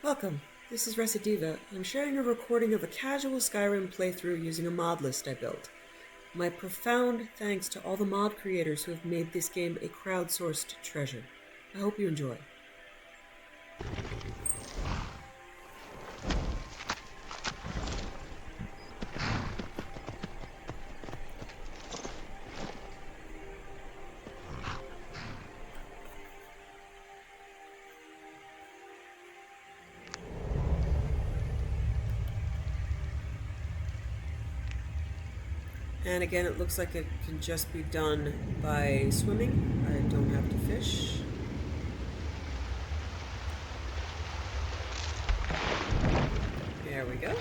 Welcome. This is Recidiva. I'm sharing a recording of a casual Skyrim playthrough using a mod list I built. My profound thanks to all the mod creators who have made this game a crowdsourced treasure. I hope you enjoy. And again, it looks like it can just be done by swimming. I don't have to fish. There we go.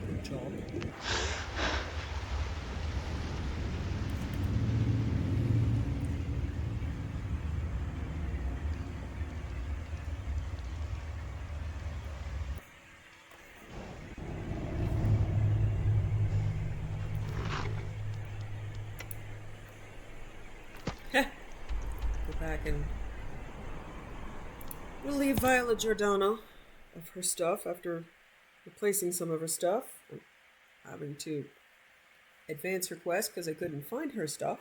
Good job. Go back and relieve Viola Giordano of her stuff after replacing some of her stuff. I'm having to advance her quest because I couldn't find her stuff.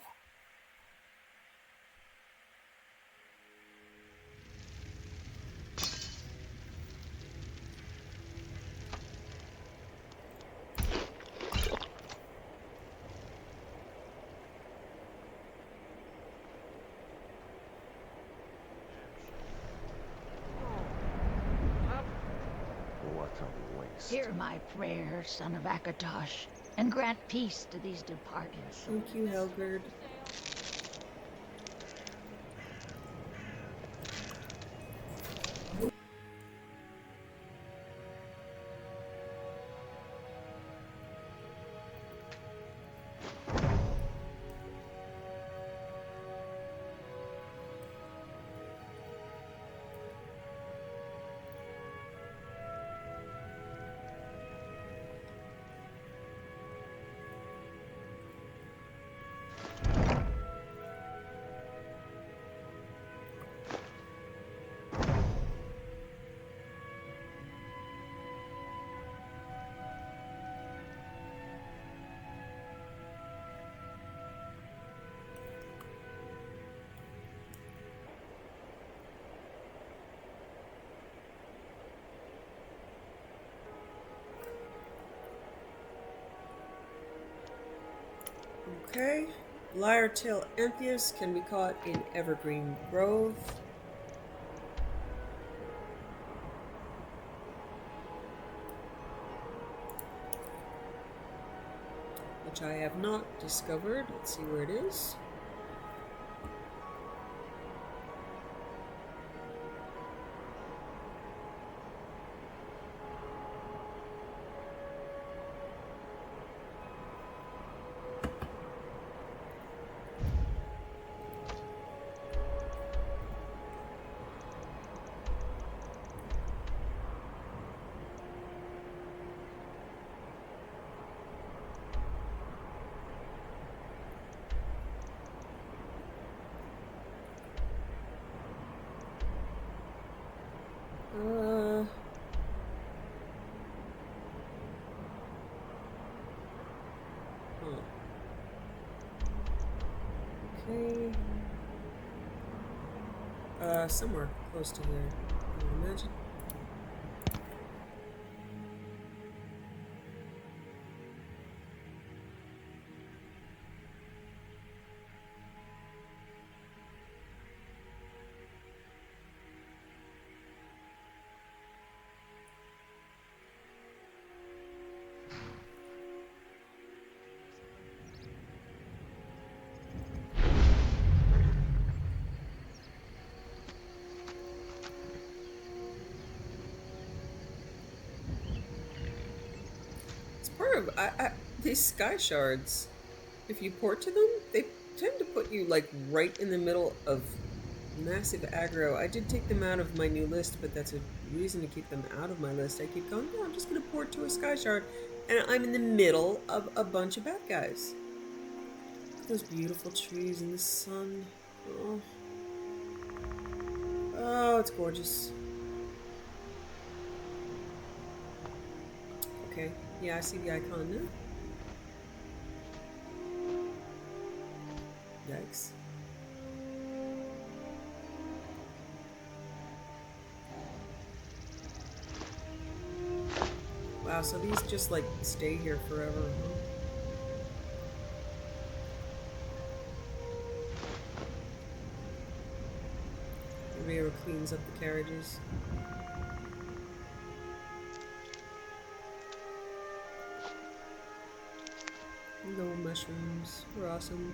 Hear my prayer, son of Akatosh, and grant peace to these departed souls. Thank you, Helgard. Okay. Lyre-tail Antheus can be caught in Evergreen Grove. Which I have not discovered. Let's see where it is. Okay. Somewhere close to here, I would imagine. These sky shards, if you port to them, they tend to put you like right in the middle of massive aggro. I did take them out of my new list, but that's a reason to keep them out of my list. I keep going, no, I'm just going to port to a sky shard, and I'm in the middle of a bunch of bad guys. Those beautiful trees in the sun. Oh. Oh, it's gorgeous. Okay, yeah, I see the icon now. Yikes. Wow, so these just like stay here forever, huh? The Rio cleans up the carriages. No mushrooms. We're awesome.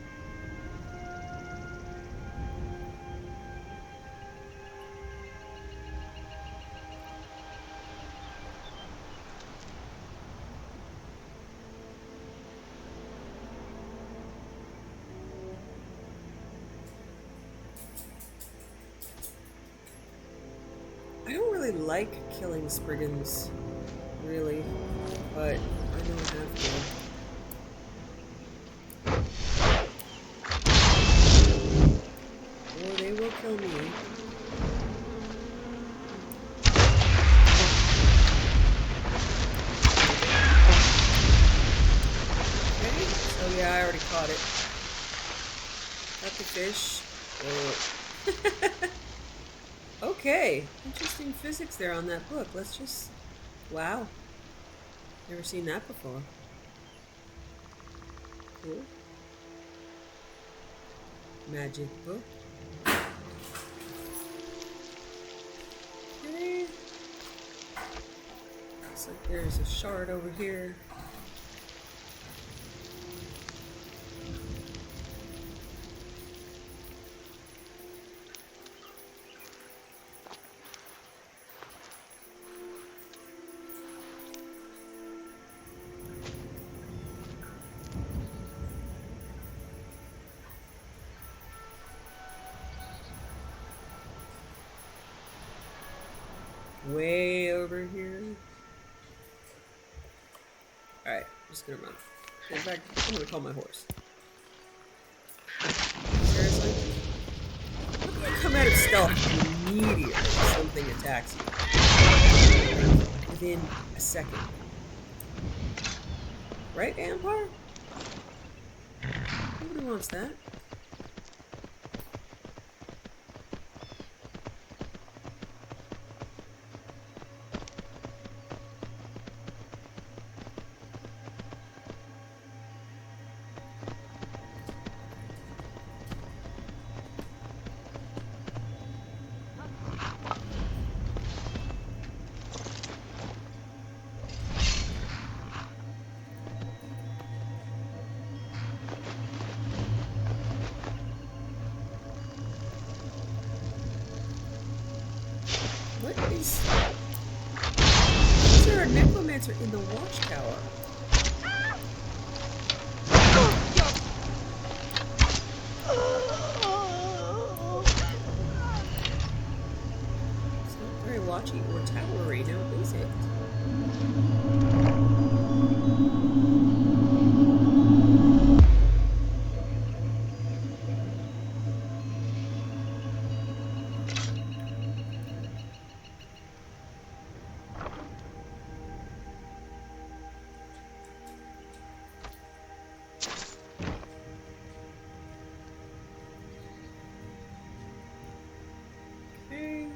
I don't really like killing Spriggans, really, but I don't have to. Or they will kill me. Okay, so yeah, I already caught it. Got the fish. Oh. Okay, interesting physics there on that book. Let's just... Wow. Never seen that before. Cool. Magic book. Okay. Looks like there's a shard over here. Way over here. Alright, I'm just gonna run. In fact, I'm gonna call my horse. Seriously? How can you come out of stealth immediately if something attacks you? Like, within a second. Right, Vampire? Nobody wants that. What is... Is there a necromancer in the watchtower? It's not very watchy or towery now, is it? Okay.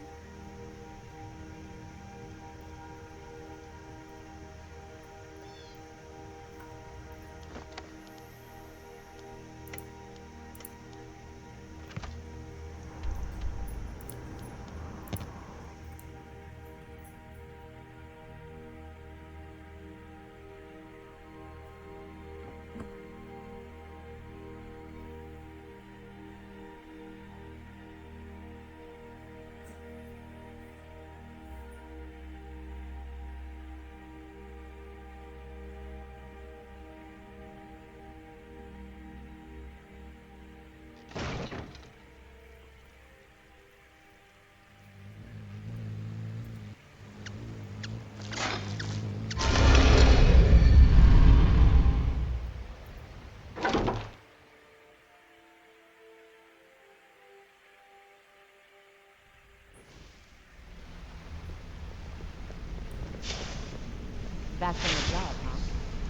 Back from the job, huh?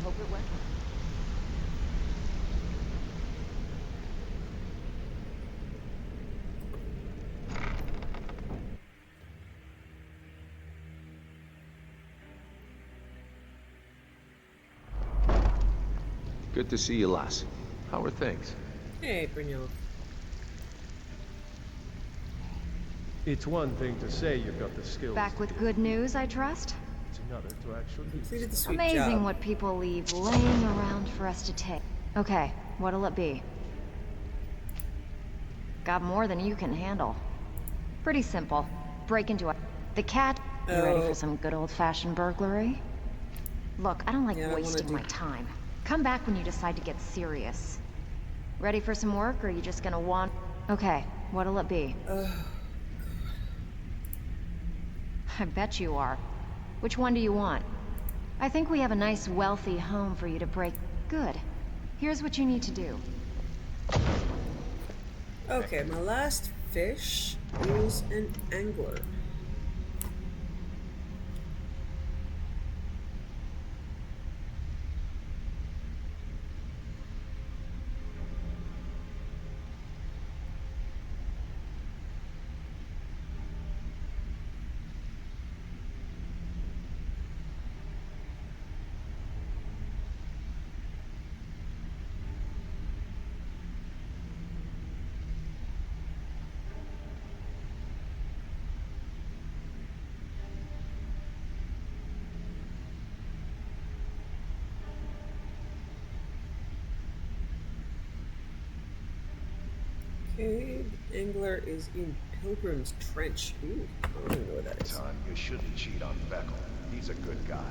Hope it went well. Good to see you, lass. How are things? Hey, Brynjolf. It's one thing to say you've got the skills. Back with good news, I trust? It's another to actually use Completed the them. sweet Amazing job. what people leave laying around for us to take. Okay, what'll it be? Got more than you can handle. Pretty simple. Break into a... The cat... You ready for Oh, some good old-fashioned burglary? Look, I don't like yeah, I wanna wasting do. my time. Come back when you decide to get serious. Ready for some work, or are you just gonna want... Okay, what'll it be? I bet you are. Which one do you want? I think we have a nice, wealthy home for you to break... Good. Here's what you need to do. Okay, my last fish is an angler. Okay, the angler is in Pilgrim's Trench. Ooh, I don't even know where that is. Son, you shouldn't cheat on Beckel. He's a good guy.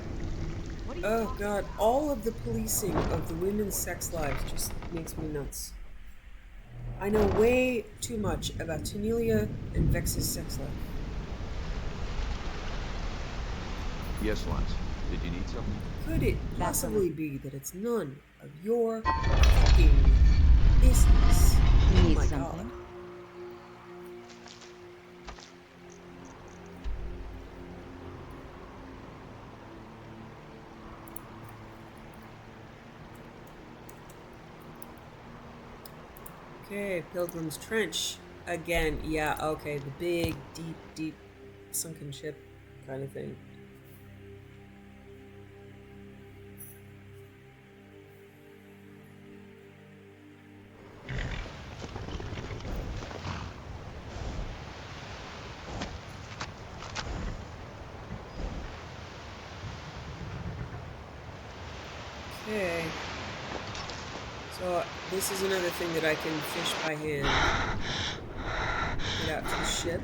What are you Oh talking god, about? all of the policing of the women's sex lives just makes me nuts. I know way too much about Tanelia and Vex's sex life. Yes, lass. Did you need something? Could it That's a possibly be that it's none of your fucking business? You Oh need my something? god. Okay, Pilgrim's Trench. Again, yeah, okay, the big, deep, deep sunken ship kind of thing. Okay. So this is another thing that I can fish by hand. Get out to the ship.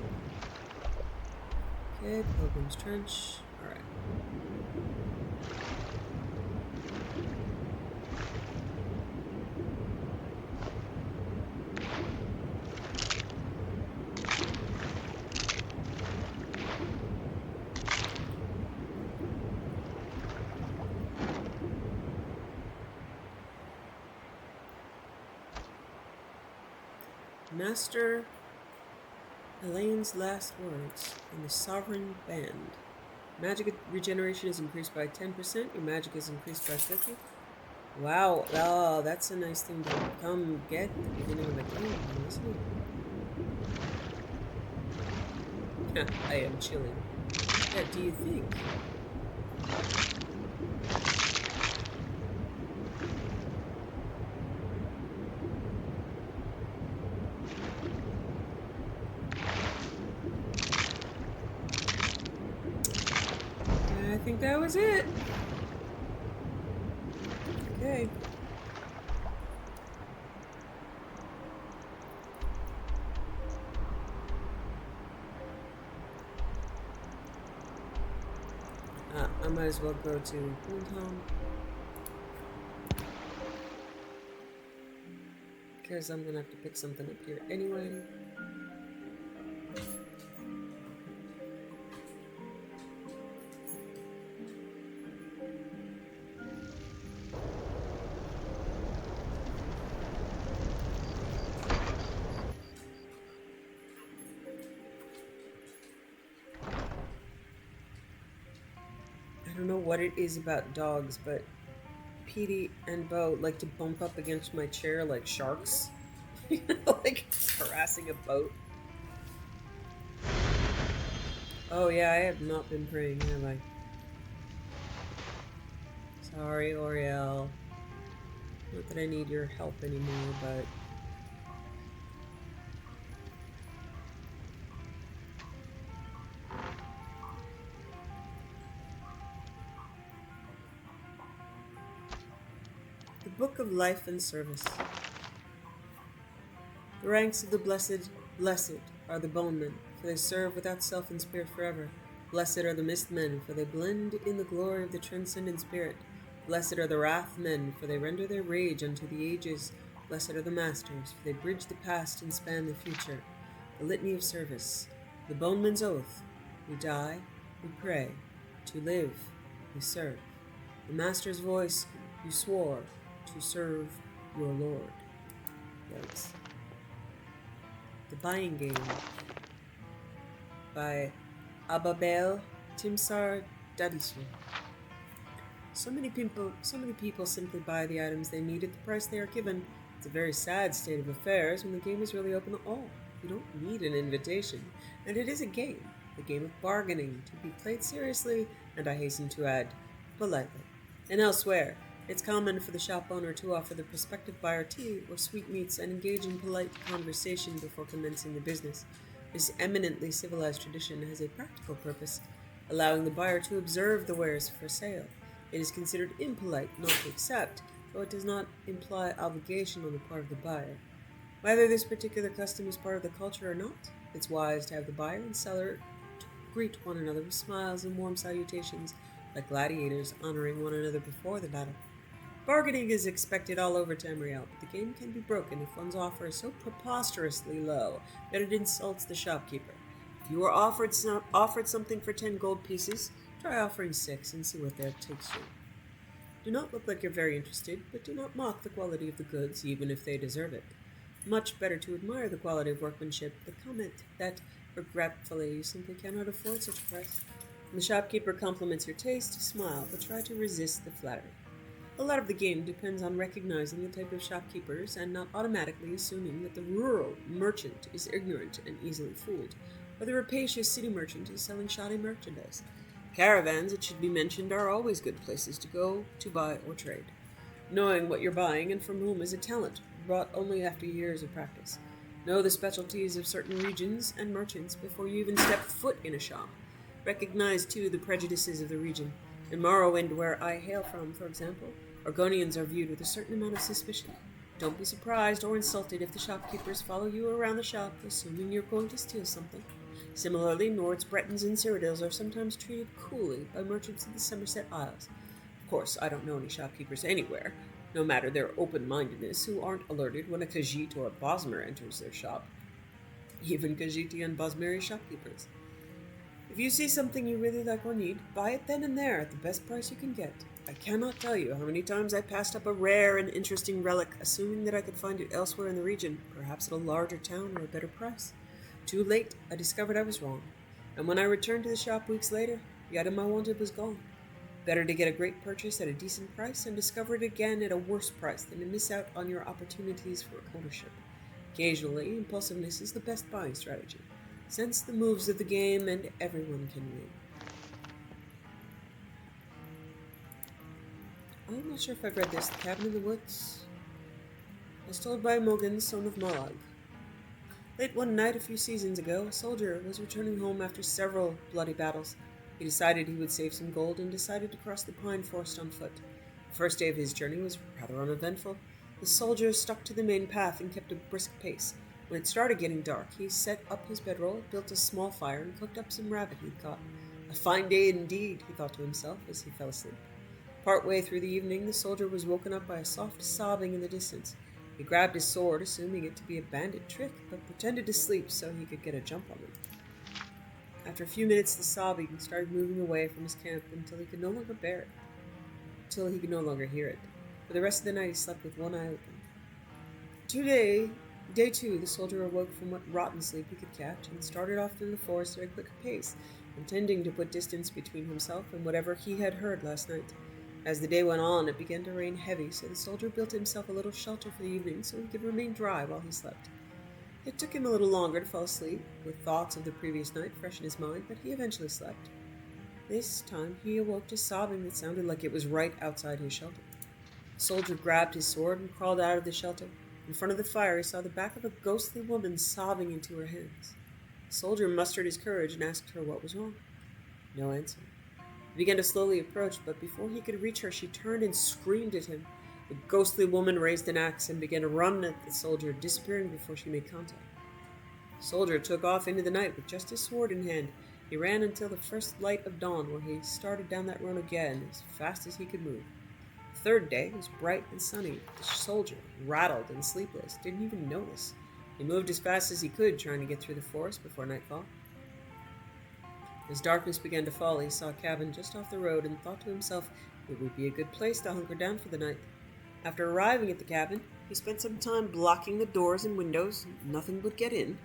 Okay, Pilgrim's Trench. Alright. Master Elaine's last words in the Sovereign Band. Magic regeneration is increased by 10%. Your magic is increased by 50. Wow. Oh, that's a nice thing to come get at the beginning of a game, isn't it? I am chilling. Yeah, do you think? I think that was it. Okay. I might as well go to Boomtown. Because I'm gonna have to pick something up here anyway. I don't know what it is about dogs, but Petey and Bo like to bump up against my chair like sharks. You know, like harassing a boat. Oh yeah, I have not been praying, have I? Sorry, Oriel. Not that I need your help anymore, but... The Book of Life and Service. The ranks of the blessed are the bondmen, for they serve without self and spirit forever. Blessed are the mist men, for they blend in the glory of the transcendent spirit. Blessed are the wrath men, for they render their rage unto the ages. Blessed are the masters, for they bridge the past and span the future. The litany of service, the bondman's oath. We die, we pray. To live, we serve. The master's voice, you swore to serve your lord. Yikes. The Buying Game by Ababel Timsar Dadisu. So many people simply buy the items they need at the price they are given. It's a very sad state of affairs when the game is really open to all. You don't need an invitation, and it is a game, the game of bargaining, to be played seriously, and I hasten to add, politely. And elsewhere, it's common for the shop owner to offer the prospective buyer tea or sweetmeats and engage in polite conversation before commencing the business. This eminently civilized tradition has a practical purpose, allowing the buyer to observe the wares for sale. It is considered impolite not to accept, though it does not imply obligation on the part of the buyer. Whether this particular custom is part of the culture or not, it's wise to have the buyer and seller greet one another with smiles and warm salutations, like gladiators honoring one another before the battle. Bargaining is expected all over Tamriel, but the game can be broken if one's offer is so preposterously low that it insults the shopkeeper. If you are offered something for 10 gold pieces, try offering 6 and see what that takes you. Do not look like you're very interested, but do not mock the quality of the goods, even if they deserve it. Much better to admire the quality of workmanship than comment that, regretfully, you simply cannot afford such a price. When the shopkeeper compliments your taste, smile, but try to resist the flattery. A lot of the game depends on recognizing the type of shopkeepers and not automatically assuming that the rural merchant is ignorant and easily fooled, or the rapacious city merchant is selling shoddy merchandise. Caravans, it should be mentioned, are always good places to go to buy or trade. Knowing what you're buying and from whom is a talent, brought only after years of practice. Know the specialties of certain regions and merchants before you even step foot in a shop. Recognize, too, the prejudices of the region. In Morrowind, where I hail from, for example, Argonians are viewed with a certain amount of suspicion. Don't be surprised or insulted if the shopkeepers follow you around the shop, assuming you're going to steal something. Similarly, Nords, Bretons, and Cyrodiils are sometimes treated coolly by merchants in the Somerset Isles. Of course, I don't know any shopkeepers anywhere, no matter their open-mindedness, who aren't alerted when a Khajiit or a Bosmer enters their shop. Even Khajiiti and Bosmeri shopkeepers. If you see something you really like or need, buy it then and there at the best price you can get. I cannot tell you how many times I passed up a rare and interesting relic, assuming that I could find it elsewhere in the region, perhaps at a larger town or a better price. Too late, I discovered I was wrong, and when I returned to the shop weeks later, the item I wanted was gone. Better to get a great purchase at a decent price and discover it again at a worse price than to miss out on your opportunities for ownership. Occasionally, impulsiveness is the best buying strategy. Sense the moves of the game and everyone can win. I'm not sure if I've read this. The Cabin in the Woods. As told by Mogan, son of Molag. Late one night a few seasons ago, a soldier was returning home after several bloody battles. He decided he would save some gold and decided to cross the pine forest on foot. The first day of his journey was rather uneventful. The soldier stuck to the main path and kept a brisk pace. When it started getting dark, he set up his bedroll, built a small fire, and cooked up some rabbit he'd caught. A fine day indeed, he thought to himself as he fell asleep. Partway through the evening, the soldier was woken up by a soft sobbing in the distance. He grabbed his sword, assuming it to be a bandit trick, but pretended to sleep so he could get a jump on them. After a few minutes, the sobbing started moving away from his camp until he could no longer bear it. Until he could no longer hear it. For the rest of the night, he slept with one eye open. Day 2, the soldier awoke from what rotten sleep he could catch and started off through the forest at a quick pace, intending to put distance between himself and whatever he had heard last night. As the day went on, it began to rain heavy, so the soldier built himself a little shelter for the evening so he could remain dry while he slept. It took him a little longer to fall asleep, with thoughts of the previous night fresh in his mind, but he eventually slept. This time he awoke to sobbing that sounded like it was right outside his shelter. The soldier grabbed his sword and crawled out of the shelter. In front of the fire, he saw the back of a ghostly woman sobbing into her hands. The soldier mustered his courage and asked her what was wrong. No answer. He began to slowly approach, but before he could reach her, she turned and screamed at him. The ghostly woman raised an axe and began to run at the soldier, disappearing before she made contact. The soldier took off into the night with just his sword in hand. He ran until the first light of dawn, where he started down that road again as fast as he could move. The third day was bright and sunny. The soldier, rattled and sleepless, didn't even notice. He moved as fast as he could, trying to get through the forest before nightfall. As darkness began to fall, he saw a cabin just off the road and thought to himself it would be a good place to hunker down for the night. After arriving at the cabin, he spent some time blocking the doors and windows. Nothing would get in.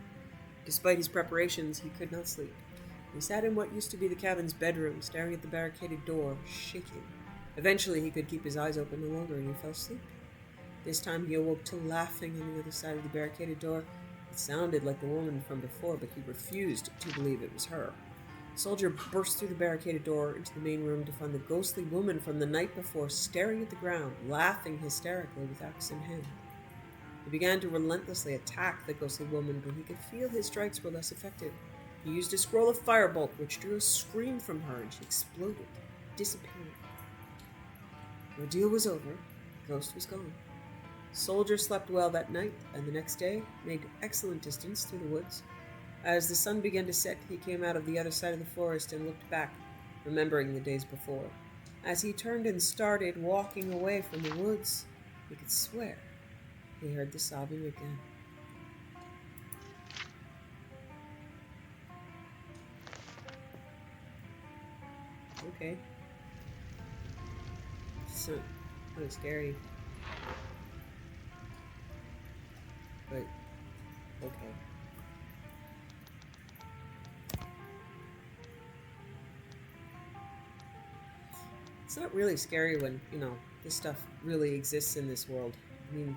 Despite his preparations, he could not sleep. He sat in what used to be the cabin's bedroom, staring at the barricaded door, shaking. Eventually, he could keep his eyes open no longer, and he fell asleep. This time, he awoke to laughing on the other side of the barricaded door. It sounded like the woman from before, but he refused to believe it was her. The soldier burst through the barricaded door into the main room to find the ghostly woman from the night before staring at the ground, laughing hysterically with axe in hand. He began to relentlessly attack the ghostly woman, but he could feel his strikes were less effective. He used a scroll of firebolt, which drew a scream from her, and she exploded, disappearing. The ordeal was over. The ghost was gone. The soldier slept well that night, and the next day made excellent distance through the woods. As the sun began to set, he came out of the other side of the forest and looked back, remembering the days before. As he turned and started walking away from the woods, he could swear he heard the sobbing again. Okay. So, kind of scary. But, okay. It's not really scary when, this stuff really exists in this world. I mean,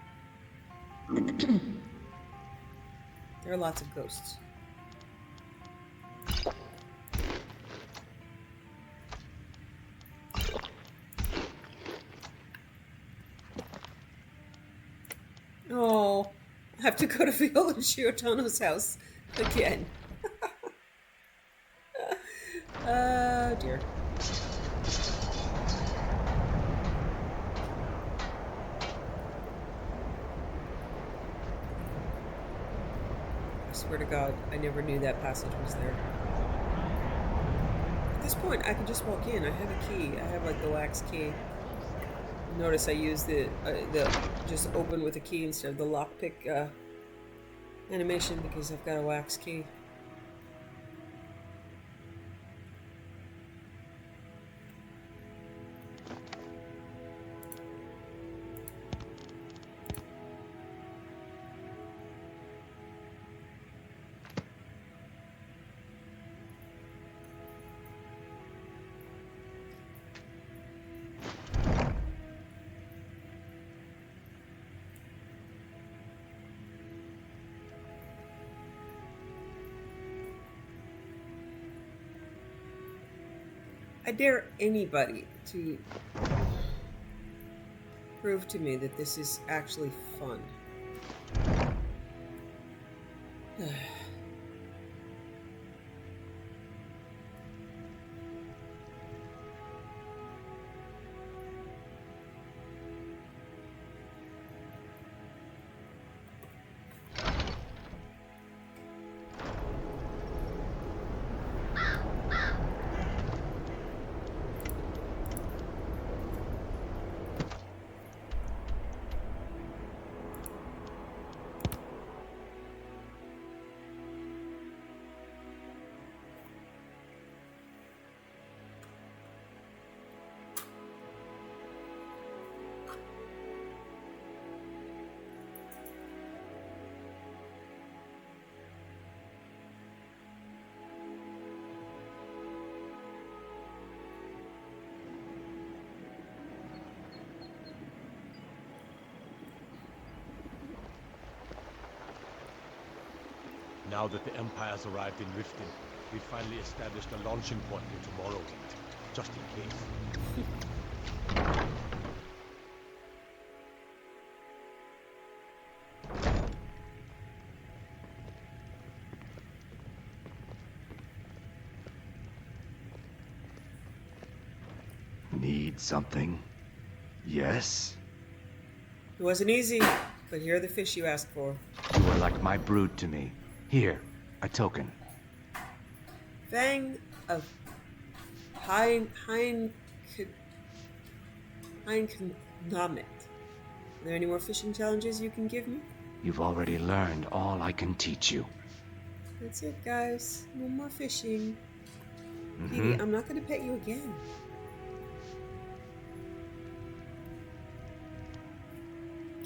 there are lots of ghosts. Oh, I have to go to Viola Shiotano's house again. Oh, dear. I swear to God, I never knew that passage was there. At this point, I can just walk in. I have a key. I have, like, the wax key. Notice I use the just open with a key instead of the lockpick animation because I've got a wax key. I dare anybody to prove to me that this is actually fun. Now that the Empire's arrived in Riften, we've finally established a launching point near Tomorrow's End, just in case. Need something? Yes? It wasn't easy, but here are the fish you asked for. You are like my brood to me. Here, a token. Fang of Heinkonomit. Are there any more fishing challenges you can give me? You've already learned all I can teach you. That's it, guys. No more fishing. Petey, I'm not going to pet you again.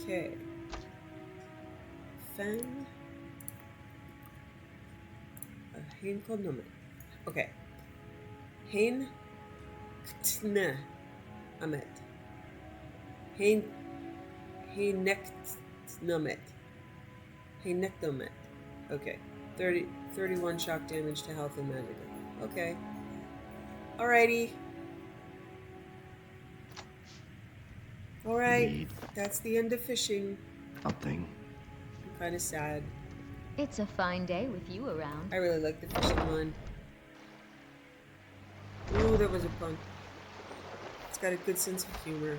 Okay. Fang of Heinkonomit. Okay. Hein Ktna Amet. Heinektomet. Heinektomet. Okay. 31 shock damage to health and magic. Okay. Alrighty. Alright. Need That's the end of fishing. something. I'm kind of sad. It's a fine day with you around. I really like the fishing one. Ooh, that was a pun. It's got a good sense of humor.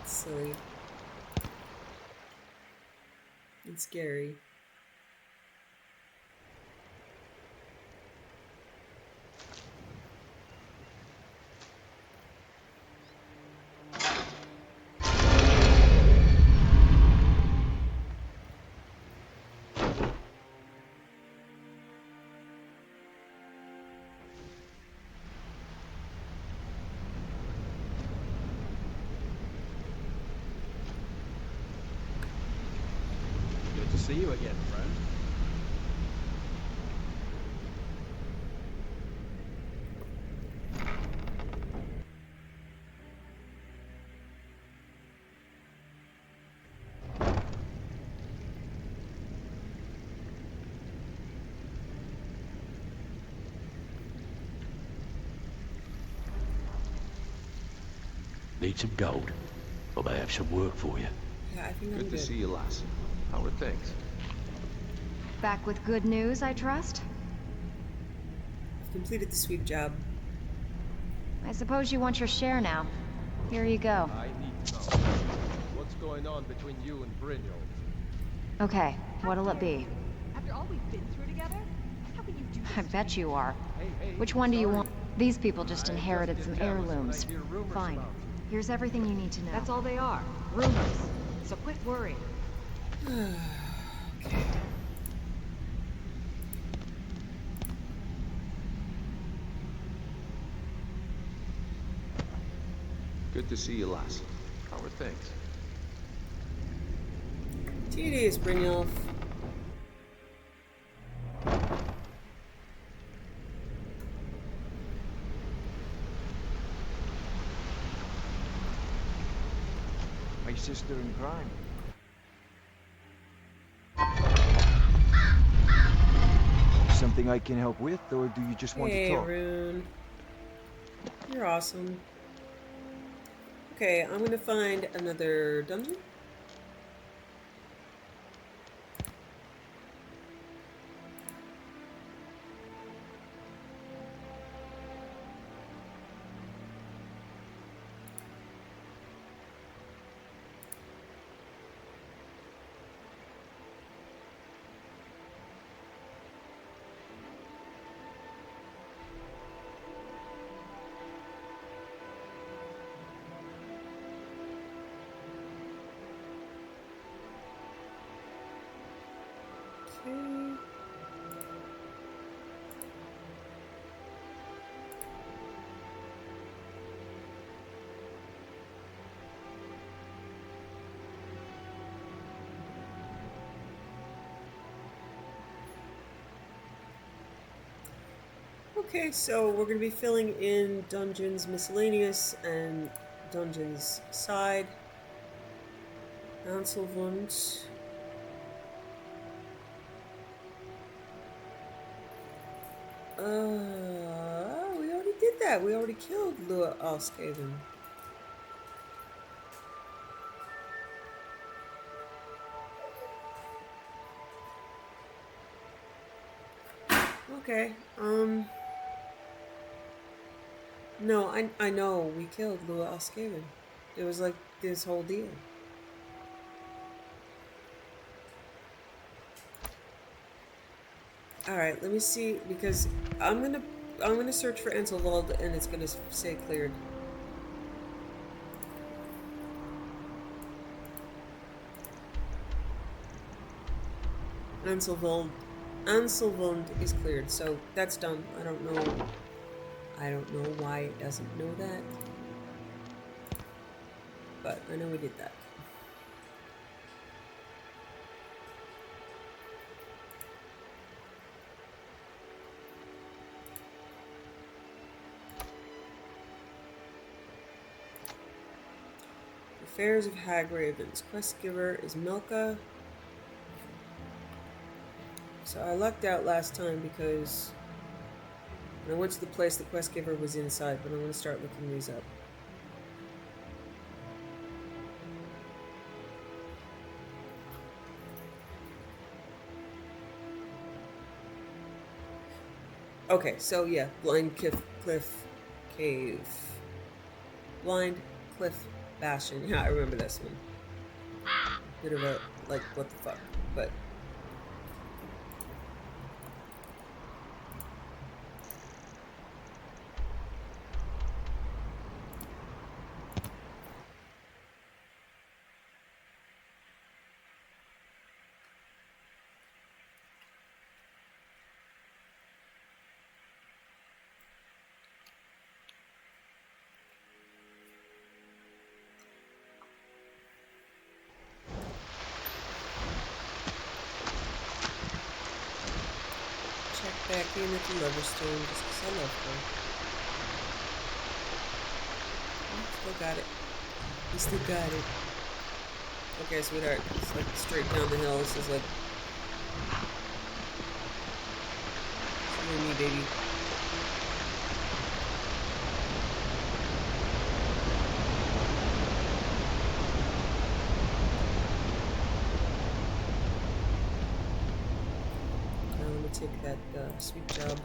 It's silly. And scary. Good to see you again, friend. Need some gold? Or may I have some work for you? Yeah, I think I'm Good good. to see you, lass. How are things? Back with good news, I trust? I've completed the sweep job. I suppose you want your share now. Here you go. I need to know. What's going on between you and Brynjolf? Okay, what'll it be? After all we've been through together, how can you do this I to bet me? you are. Hey, Which one do you sorry. want? These people just I inherited just some get jealous when I heirlooms. hear rumors Fine. about Here's everything you need to know. That's all they are. Rumors. So quit worrying. Okay. Good to see you, lass. How are things? Tedious, Brynjolf. My sister in crime. Something I can help with, or do you just want to Hey, talk? Rune. You're awesome. Okay, I'm gonna find another dungeon. Okay. Okay, so we're going to be filling in Dungeons Miscellaneous and Dungeons Side. Einzelwund. We already did that. We already killed Lua Alskaven. Okay. No, I know we killed Lua Alskaven. It was like this whole deal. All right, let me see because I'm gonna search for Enselwald and it's gonna say cleared. Anselwald is cleared, so that's done. I don't know why it doesn't know that, but I know we did that. Affairs of Hagravens. Quest giver is Milka. So I lucked out last time because when I went to the place, the quest giver was inside, but I'm going to start looking these up. Okay, so yeah, Blind Cliff Cave. Blind Cliff Bastion. Yeah, I remember this one. Bit of a, like, what the fuck, but... back in at the Loverstone just because I love her. Still got it. We still got it. Okay, sweetheart. It's like straight down the hill. This is like... It's you and me, baby. Take that sweet job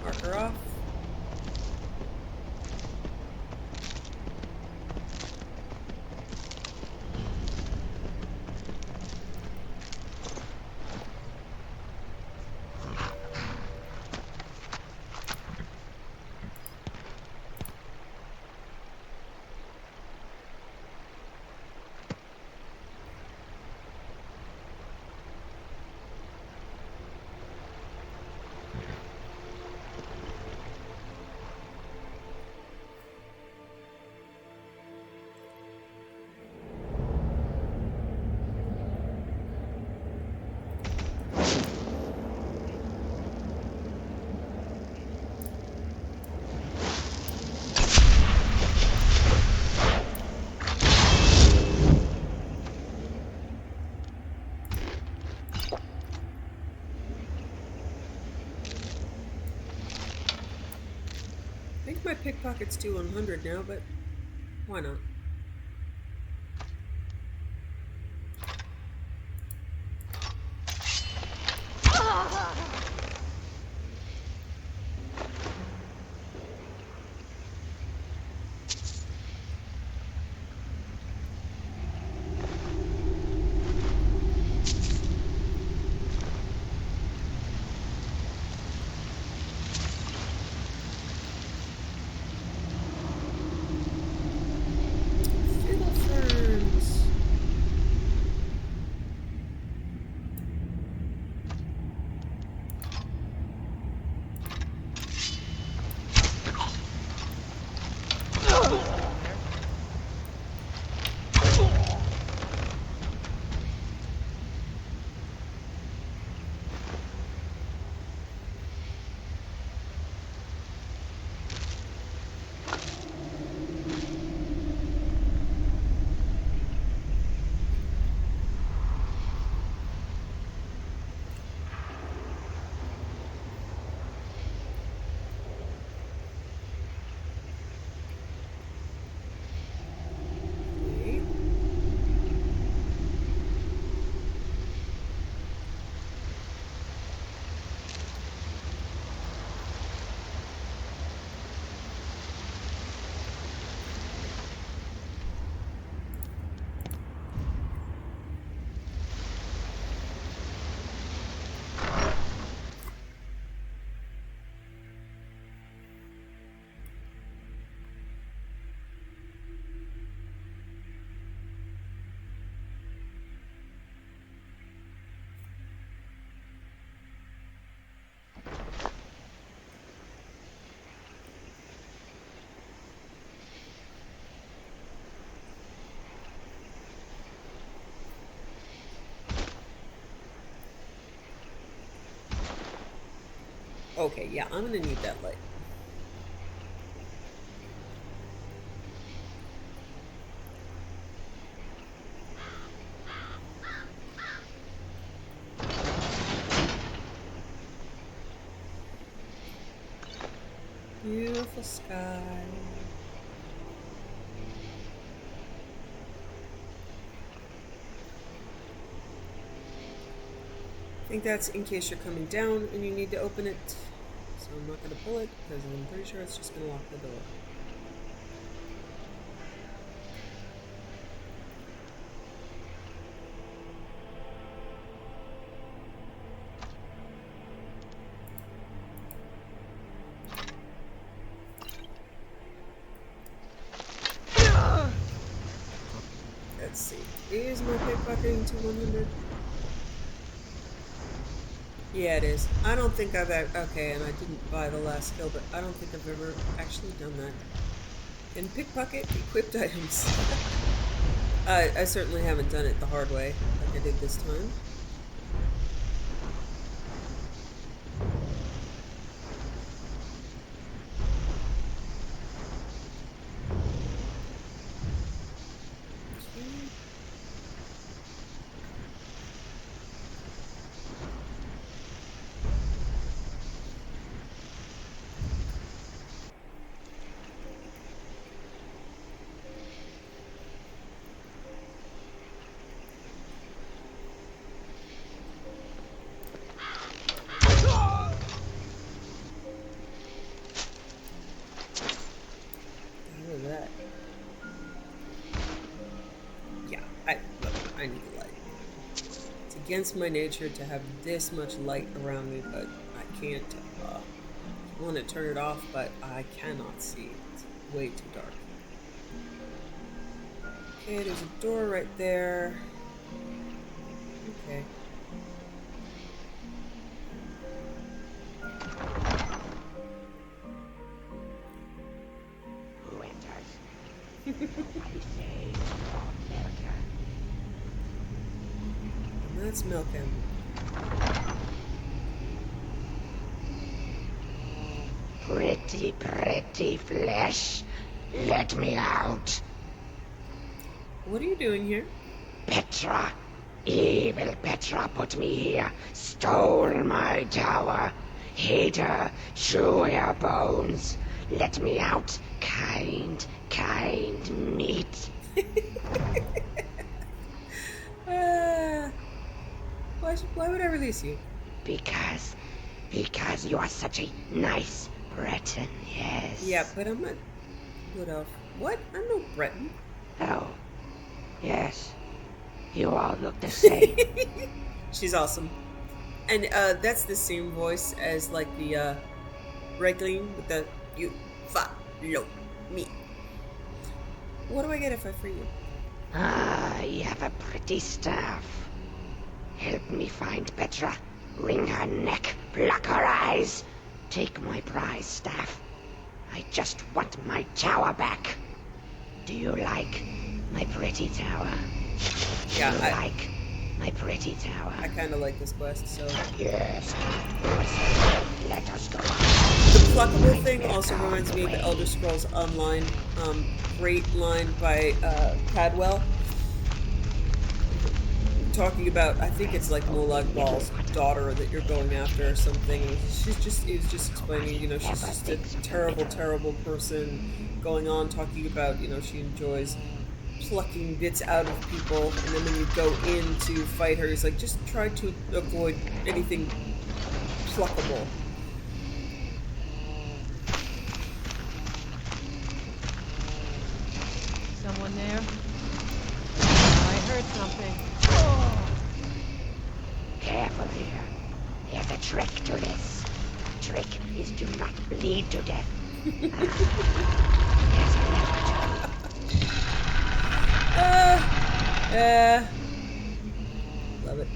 marker off. I think my pickpocket's to 100 now, but why not? Okay, yeah, I'm gonna need that light. Beautiful sky. I think that's in case you're coming down and you need to open it. So I'm not going to pull it because I'm pretty sure it's just going to lock the door. Let's see. Is my pickpocketing to 100? Yeah, it is. I don't think I've... Okay, and I didn't buy the last skill, but I don't think I've ever actually done that. And pickpocket equipped items. I certainly haven't done it the hard way, like I did this time. That. Yeah, I need the light. It's against my nature to have this much light around me, but I can't. I want to turn it off, but I cannot see. It's way too dark. Okay, there's a door right there. Okay. Let's milk him. Pretty, pretty flesh. Let me out. What are you doing here? Petra. Evil Petra put me here. Stole my tower. Hate her. Chew her bones. Let me out. Kind meat. Why would I release you? Because you are such a nice Breton, yes. Yeah, but I'm not Wood Elf. What? I'm no Breton. Oh, yes. You all look the same. She's awesome. And that's the same voice as like the Regling with the you follow me. What do I get if I free you? Ah, you have a pretty staff. Help me find Petra. Wring her neck, pluck her eyes. Take my prize staff. I just want my tower back. Do you like my pretty tower? Yeah, Do you like my pretty tower? I kind of like this quest, so... Yes. Let us go. The pluckable thing also reminds me of Elder Scrolls Online. Great line by Cadwell. Talking about, I think it's like Molag Bal's daughter that you're going after or something. He was just explaining, you know, she's just a terrible, terrible person, going on talking about, you know, she enjoys plucking bits out of people, and then when you go in to fight her, he's like, just try to avoid anything pluckable. Someone there? I heard something. Careful here. There's a trick to this. The trick is to not bleed to death. Love it.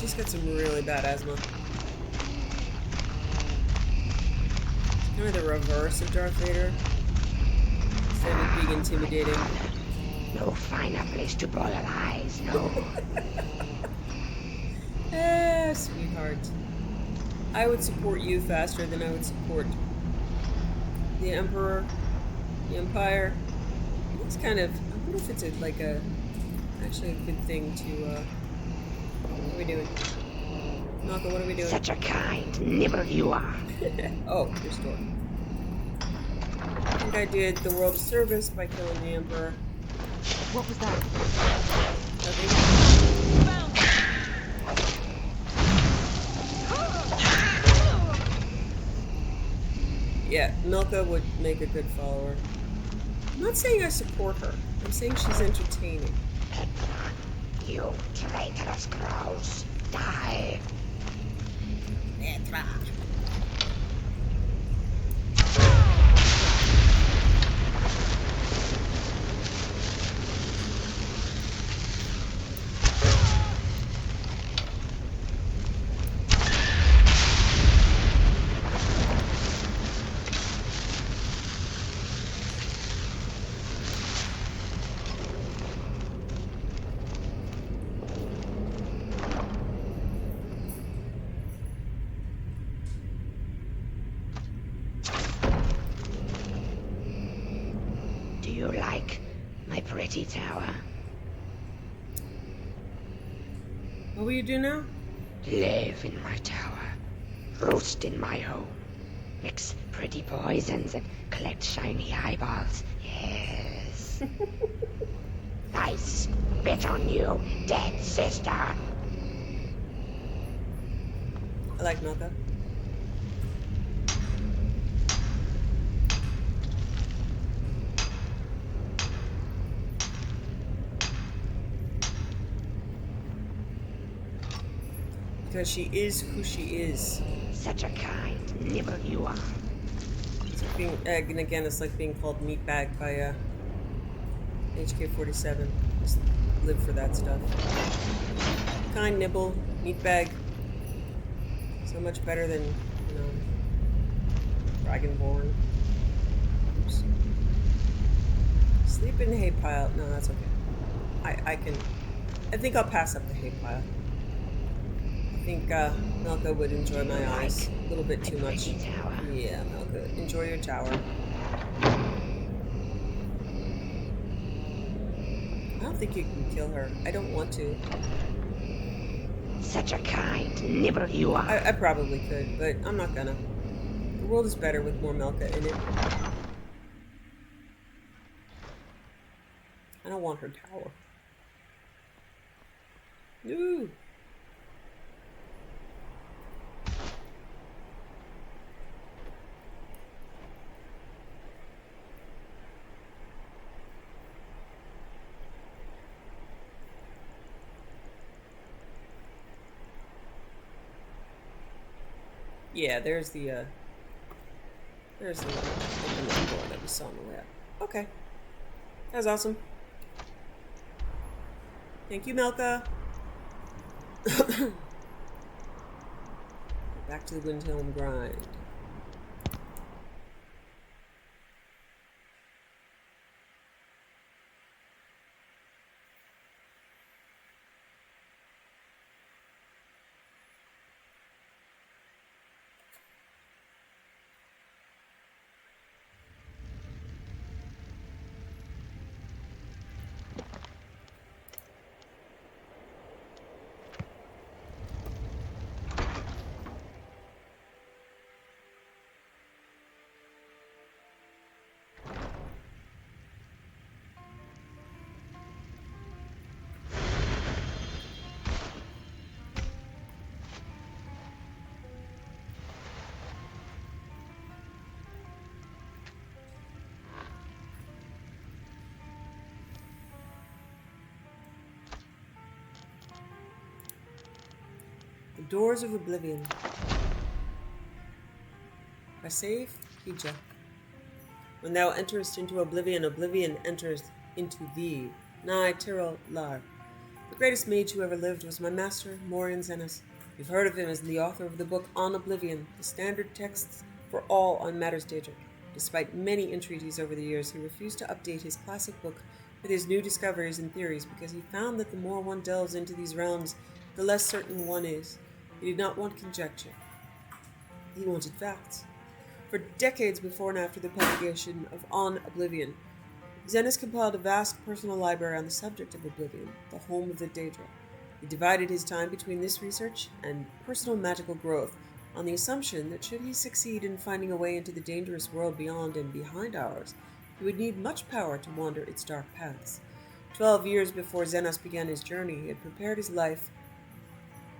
she's got some really bad asthma. It's kind of the reverse of Darth Vader. Instead of being intimidating. No finer place to boil eyes, no. Sweetheart. I would support you faster than I would support the Emperor, the Empire. It's kind of, I wonder if it's actually a good thing to, what are we doing? Naka, what are we doing? Such a kind nibble you are. Oh, restore. I think I did the world a service by killing the Emperor. What was that? Nothing. Yeah, Milka would make a good follower. I'm not saying I support her. I'm saying she's entertaining. You traitorous crows, die! Petra! Do you like my pretty tower? What will you do now? Live in my tower, roost in my home, mix pretty poisons and collect shiny eyeballs. Yes. I spit on you, dead sister. I like Milka. Because she is who she is. Such a kind nibble you are. It's like being, and again, it's like being called meatbag by HK-47. Just live for that stuff. Kind nibble, meatbag. So much better than, you know, Dragonborn. Oops. Sleep in the hay pile. No, that's okay. I think I'll pass up the hay pile. I think Milka would enjoy my eyes a little bit too much. Yeah, Milka, enjoy your tower. I don't think you can kill her. I don't want to. Such a kind nibble you are. I probably could, but I'm not gonna. The world is better with more Milka in it. I don't want her tower. Ooh. Yeah, there's the open door that we saw on the way up. Okay. That was awesome. Thank you, Milka. Back to the Windhelm grind. The Doors of Oblivion. I save Hija. When thou enterest into oblivion, oblivion enters into thee. Nigh Tyrol Lar. The greatest mage who ever lived was my master, Morian Zenas. You've heard of him as the author of the book On Oblivion, the standard texts for all on matters Daedric. Despite many entreaties over the years, he refused to update his classic book with his new discoveries and theories because he found that the more one delves into these realms, the less certain one is. He did not want conjecture. He wanted facts. For decades before and after the publication of On Oblivion, Zenas compiled a vast personal library on the subject of Oblivion, the home of the Daedra. He divided his time between this research and personal magical growth on the assumption that should he succeed in finding a way into the dangerous world beyond and behind ours, he would need much power to wander its dark paths. 12 years before Zenas began his journey, he had prepared his life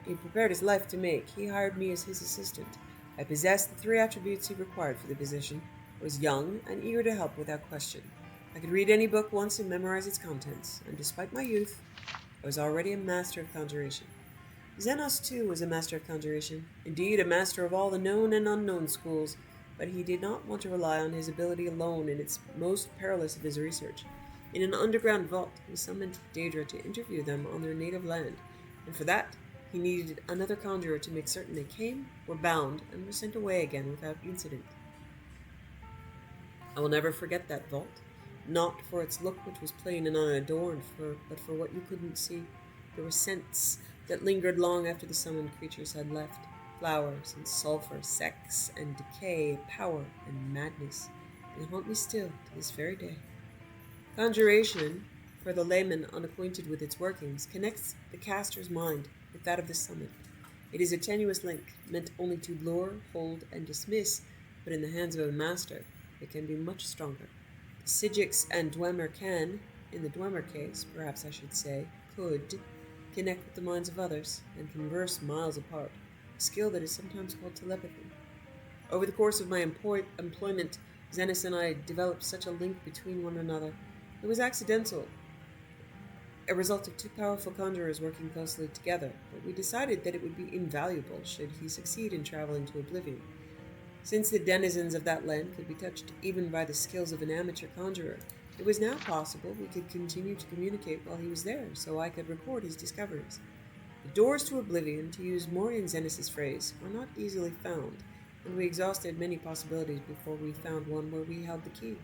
to make. He hired me as his assistant. I possessed the 3 attributes he required for the position. I was young and eager to help without question. I could read any book once and memorize its contents, and despite my youth, I was already a master of conjuration. Zenos, too, was a master of conjuration, indeed a master of all the known and unknown schools, but he did not want to rely on his ability alone in its most perilous of his research. In an underground vault, he summoned Daedra to interview them on their native land, and for that, he needed another conjurer to make certain they came, were bound, and were sent away again without incident. I will never forget that vault, not for its look, which was plain and unadorned, but for what you couldn't see. There were scents that lingered long after the summoned creatures had left. Flowers and sulfur, sex and decay, power and madness. They haunt me still to this very day. Conjuration, for the layman unacquainted with its workings, connects the caster's mind with that of the summoned. It is a tenuous link, meant only to lure, hold, and dismiss, but in the hands of a master, it can be much stronger. The Sigix and Dwemer can, in the Dwemer case, perhaps I should say, could, connect with the minds of others, and converse miles apart, a skill that is sometimes called telepathy. Over the course of my employment, Zenas and I developed such a link between one another. It was accidental, a result of 2 powerful conjurers working closely together, but we decided that it would be invaluable should he succeed in traveling to Oblivion. Since the denizens of that land could be touched even by the skills of an amateur conjurer, it was now possible we could continue to communicate while he was there, so I could record his discoveries. The doors to Oblivion, to use Morian Zenas' phrase, were not easily found, and we exhausted many possibilities before we found one where we held the key.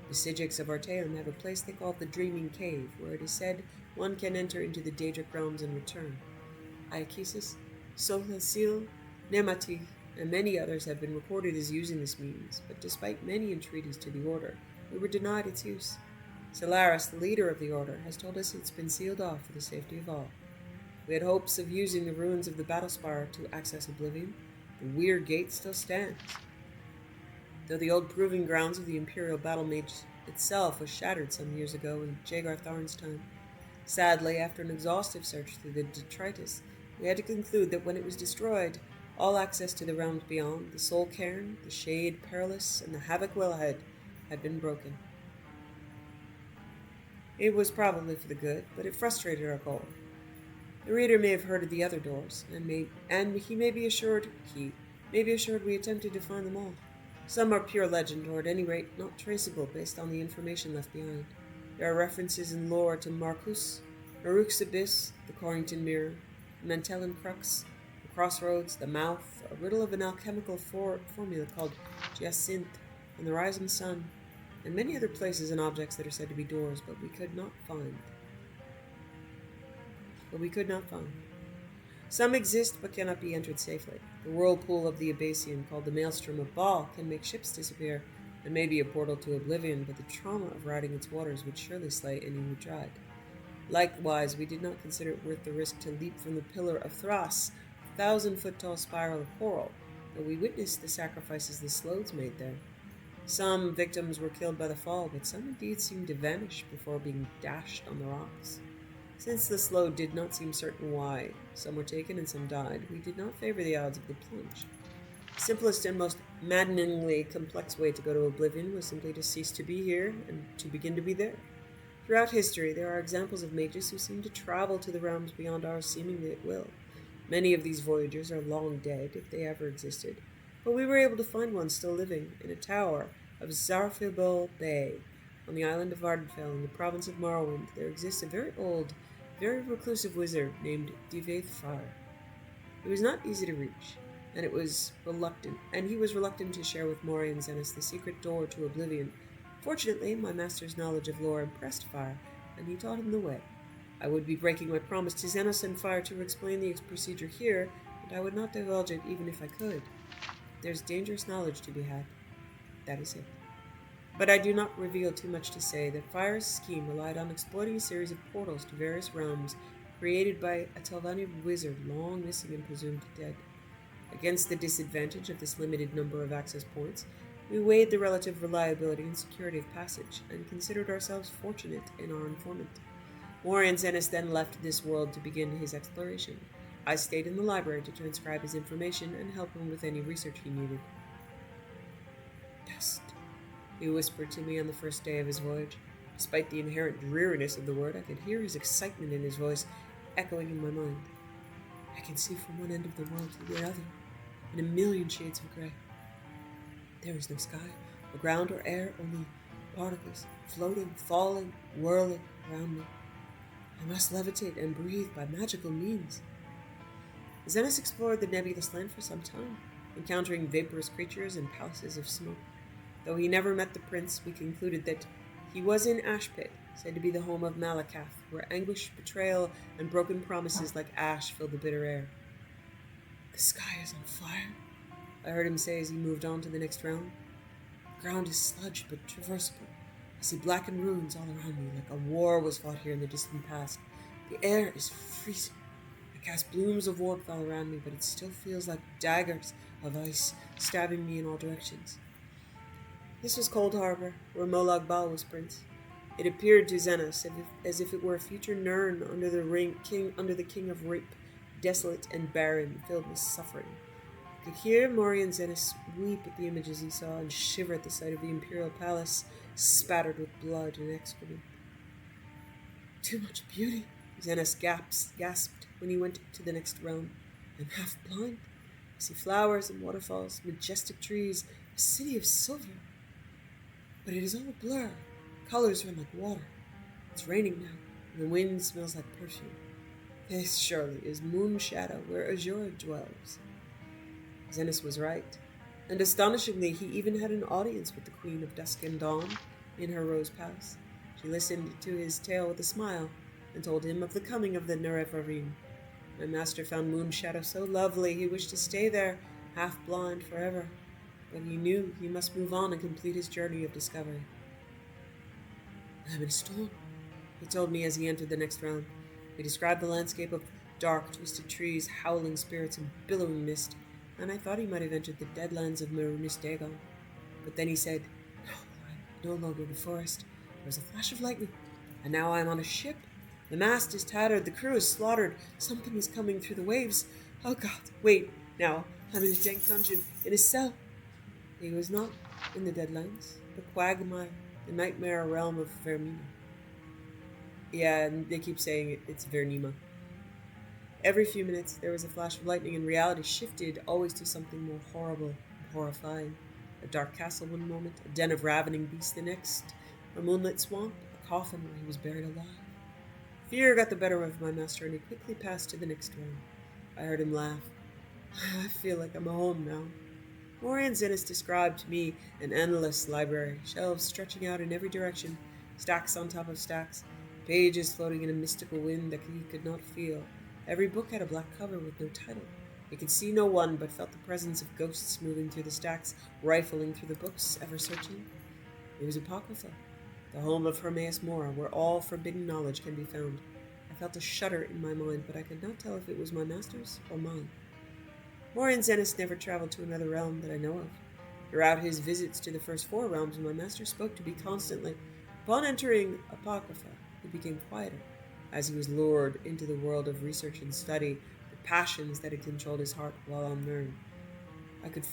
The Sigix of Artaeum have a place they call the Dreaming Cave, where it is said one can enter into the Daedric realms and return. Iakesis, Solhasil, Nemati, and many others have been recorded as using this means, but despite many entreaties to the Order, we were denied its use. Solaris, the leader of the Order, has told us it's been sealed off for the safety of all. We had hopes of using the ruins of the Battlespire to access Oblivion. The weird gate still stands, though the old proving grounds of the Imperial Battle Mage itself was shattered some years ago in Jagar Tharn's time. Sadly, after an exhaustive search through the detritus, we had to conclude that when it was destroyed, all access to the realms beyond, the Soul Cairn, the Shade Perilous, and the Havoc Wellhead had been broken. It was probably for the good, but it frustrated our goal. The reader may have heard of the other doors, and he may be assured we attempted to find them all. Some are pure legend, or at any rate not traceable based on the information left behind. There are references in lore to Marcus, Maruk's Abyss, the Corrington Mirror, the Mantellan Crux, the Crossroads, the Mouth, a riddle of an alchemical formula called Giacinth, and the Rising Sun, and many other places and objects that are said to be doors, but we could not find. Some exist but cannot be entered safely. The whirlpool of the Abyssian, called the Maelstrom of Baal, can make ships disappear, and may be a portal to oblivion, but the trauma of riding its waters would surely slay any who tried. Likewise, we did not consider it worth the risk to leap from the Pillar of Thras, a 1,000-foot-tall spiral of coral, though we witnessed the sacrifices the Slodes made there. Some victims were killed by the fall, but some indeed seemed to vanish before being dashed on the rocks. Since the Slode did not seem certain why some were taken and some died, we did not favor the odds of the plunge. The simplest and most maddeningly complex way to go to oblivion was simply to cease to be here and to begin to be there. Throughout history, there are examples of mages who seem to travel to the realms beyond ours seemingly at will. Many of these voyagers are long dead, if they ever existed, but we were able to find one still living in a tower of Zarfilbol Bay. On the island of Vardenfell in the province of Morrowind, there exists a very old very reclusive wizard named Divaith Fire. It was not easy to reach, and he was reluctant to share with Mori and Zenos the secret door to oblivion. Fortunately, my master's knowledge of lore impressed Fire, and he taught him the way. I would be breaking my promise to Zenos and Fire to explain the procedure here, and I would not divulge it even if I could. There's dangerous knowledge to be had. That is it. But I do not reveal too much to say that Fire's scheme relied on exploiting a series of portals to various realms created by a Telvanni wizard long missing and presumed dead. Against the disadvantage of this limited number of access points, we weighed the relative reliability and security of passage, and considered ourselves fortunate in our informant. Mori and Zenos then left this world to begin his exploration. I stayed in the library to transcribe his information and help him with any research he needed. Dust, he whispered to me on the first day of his voyage. Despite the inherent dreariness of the word, I could hear his excitement in his voice echoing in my mind. I can see from one end of the world to the other, in a million shades of grey. There is no sky, or ground, or air, only particles, floating, falling, whirling around me. I must levitate and breathe by magical means. Zenos explored the nebulous land for some time, encountering vaporous creatures and palaces of smoke. Though he never met the prince, we concluded that he was in Ashpit, said to be the home of Malakath, where anguish, betrayal, and broken promises like ash filled the bitter air. The sky is on fire, I heard him say as he moved on to the next realm. The ground is sludged but traversable. I see blackened ruins all around me, like a war was fought here in the distant past. The air is freezing. I cast blooms of warmth all around me, but it still feels like daggers of ice stabbing me in all directions. This was Cold Harbor, where Molag Bal was prince. It appeared to Zenos as if it were a future Nirn under the king of rape, desolate and barren, filled with suffering. I could hear Mori and Zenos weep at the images he saw and shiver at the sight of the imperial palace spattered with blood and excrement. Too much beauty, Zenos gasped when he went to the next realm. I'm half blind. I see flowers and waterfalls, majestic trees, a city of silver. But it is all a blur. Colors run like water. It's raining now, and the wind smells like perfume. This surely is Moon Shadow, where Azura dwells. Zenos was right, and astonishingly, he even had an audience with the Queen of Dusk and Dawn in her Rose Palace. She listened to his tale with a smile, and told him of the coming of the Nerevarine. My master found Moon Shadow so lovely he wished to stay there, half blind forever, but he knew he must move on and complete his journey of discovery. I'm in a storm, he told me as he entered the next realm. He described the landscape of dark, twisted trees, howling spirits, and billowing mist, and I thought he might have entered the deadlands of Marunis Dagon. But then he said, No, I'm no longer in the forest. There was a flash of lightning, and now I am on a ship. The mast is tattered, the crew is slaughtered, something is coming through the waves. Oh God, wait, now, I'm in a dank dungeon, in a cell. He was not in the deadlands, but Quagmire, the nightmare realm of Vermina. Yeah, and they keep saying it's Vernima. Every few minutes, there was a flash of lightning, and reality shifted always to something more horrible and horrifying. A dark castle one moment, a den of ravening beasts the next, a moonlit swamp, a coffin where he was buried alive. Fear got the better of my master, and he quickly passed to the next realm. I heard him laugh. I feel like I'm home now. Mori and Zenos described to me an endless library, shelves stretching out in every direction, stacks on top of stacks, pages floating in a mystical wind that he could not feel. Every book had a black cover with no title. He could see no one, but felt the presence of ghosts moving through the stacks, rifling through the books, ever searching. It was Apocrypha, the home of Hermaeus Mora, where all forbidden knowledge can be found. I felt a shudder in my mind, but I could not tell if it was my master's or mine. Mori and Zenos never traveled to another realm that I know of. Throughout his visits to the first 4 realms, my master spoke to me constantly. Upon entering Apocrypha, he became quieter, as he was lured into the world of research and study, the passions that had controlled his heart while on Nirn. I would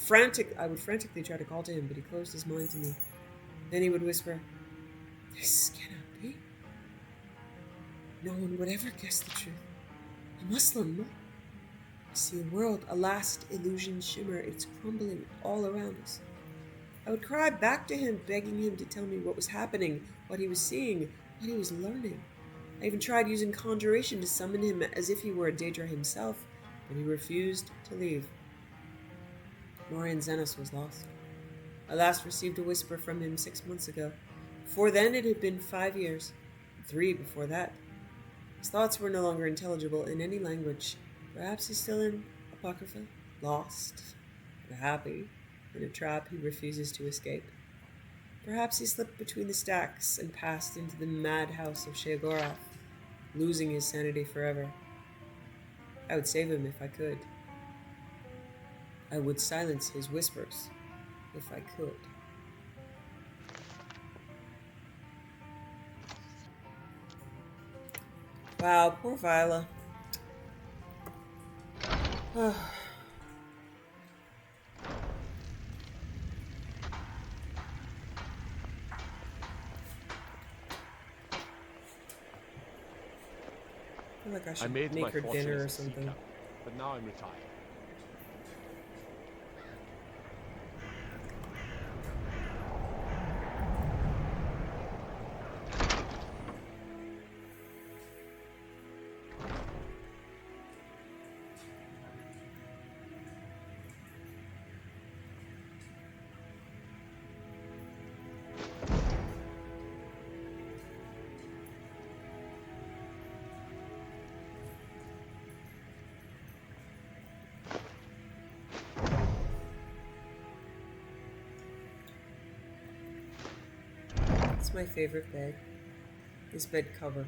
frantically try to call to him, but he closed his mind to me. Then he would whisper, This cannot be. No one would ever guess the truth. A Muslim, I see a world, a last illusion shimmer, it's crumbling all around us. I would cry back to him, begging him to tell me what was happening, what he was seeing, what he was learning. I even tried using conjuration to summon him as if he were a Daedra himself, but he refused to leave. Morian Zenos was lost. I last received a whisper from him 6 months ago. Before then, it had been 5 years. 3 before that. His thoughts were no longer intelligible in any language. Perhaps he's still in Apocrypha, lost, but happy, in a trap he refuses to escape. Perhaps he slipped between the stacks and passed into the madhouse of Sheogorath, losing his sanity forever. I would save him if I could. I would silence his whispers if I could. Wow, poor Viola. I feel like I should make her dinner or something. But now I'm retired. It's my favorite bed. This bed cover.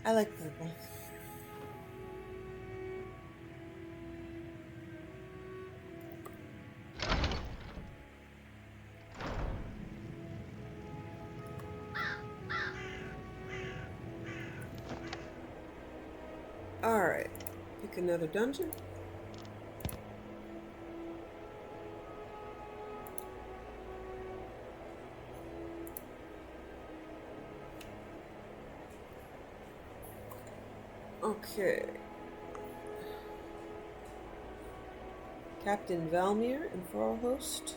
I like purple. Alright. Pick another dungeon. Okay. Captain Valmir and Farlhost.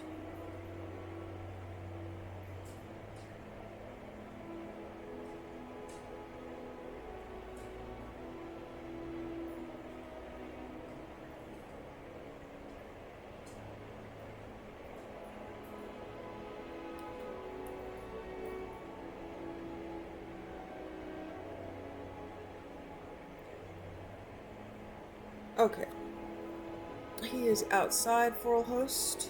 Okay. He is outside Farlhost.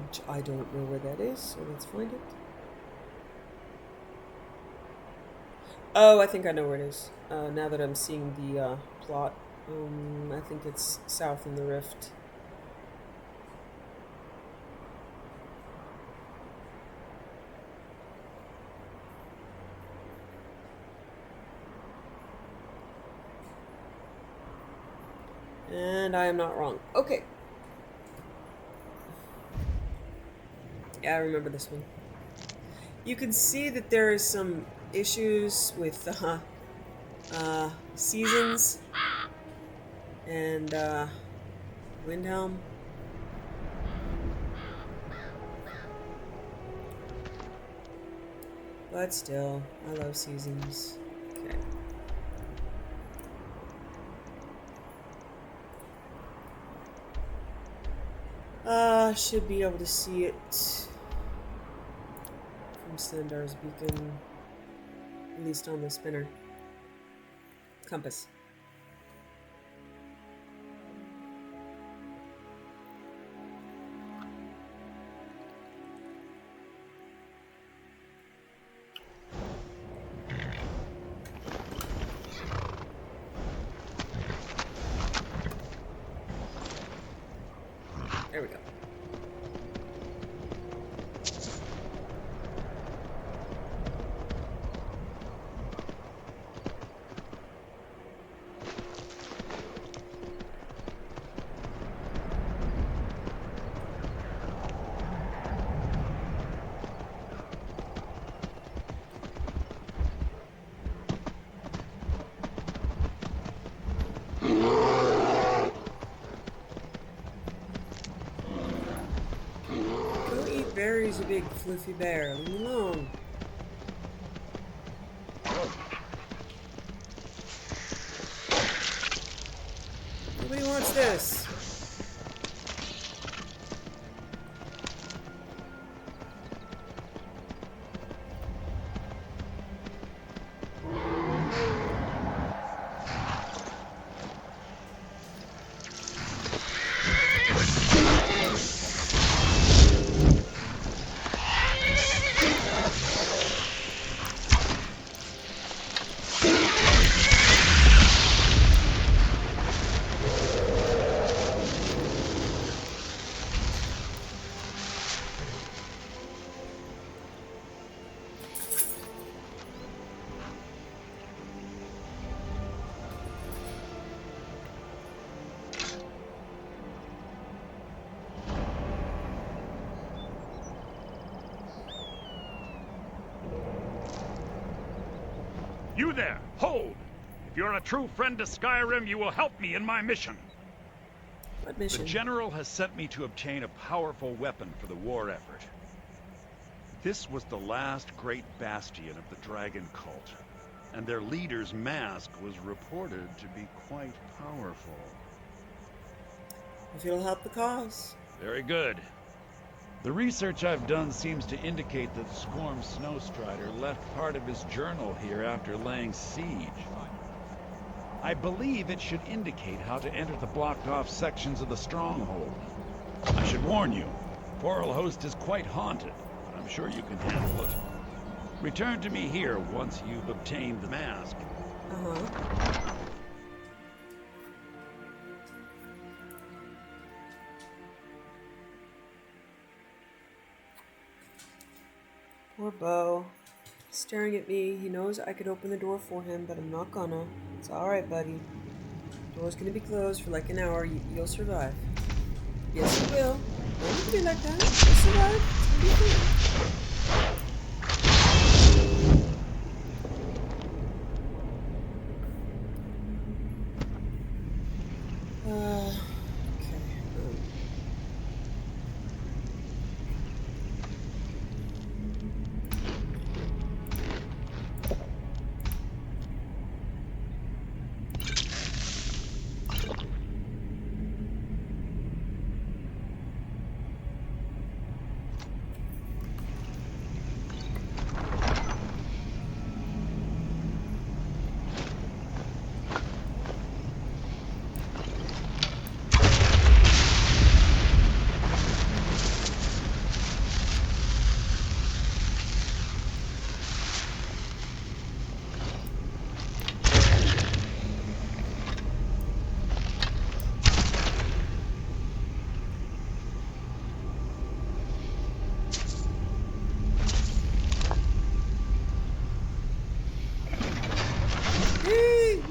Which I don't know where that is, so let's find it. Oh, I think I know where it is. Now that I'm seeing the plot. I think it's south in the Rift. And I am not wrong. Okay. Yeah, I remember this one. You can see that there is some issues with seasons and Windhelm. But still, I love seasons. Okay. Should be able to see it from Sandar's beacon, at least on the spinner. Compass. There we go. a big floofy bear. Leave me alone. Nobody wants this. You there! Hold! If you're a true friend to Skyrim, you will help me in my mission. What mission? The General has sent me to obtain a powerful weapon for the war effort. This was the last great bastion of the Dragon cult, and their leader's mask was reported to be quite powerful. If it'll help the cause. Very good. The research I've done seems to indicate that Squorm Snowstrider left part of his journal here after laying siege. I believe it should indicate how to enter the blocked-off sections of the stronghold. I should warn you, Foralhost is quite haunted, but I'm sure you can handle it. Return to me here once you've obtained the mask. Uh-huh. Poor Bo. He's staring at me. He knows I could open the door for him, but I'm not gonna. It's alright, buddy. The door's gonna be closed for like an hour. You'll survive. Yes, you will. Don't look at me like that. You'll survive. It's gonna be fine.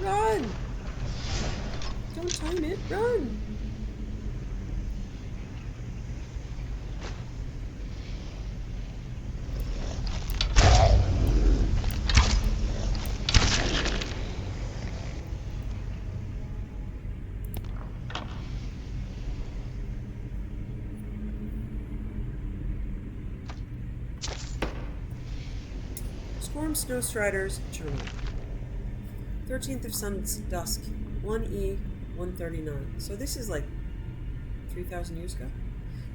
Run! Don't time it, run! Squorm Snowstrider's Journal. 13th of Sun's Dusk, 1E, 139. So this is like 3,000 years ago?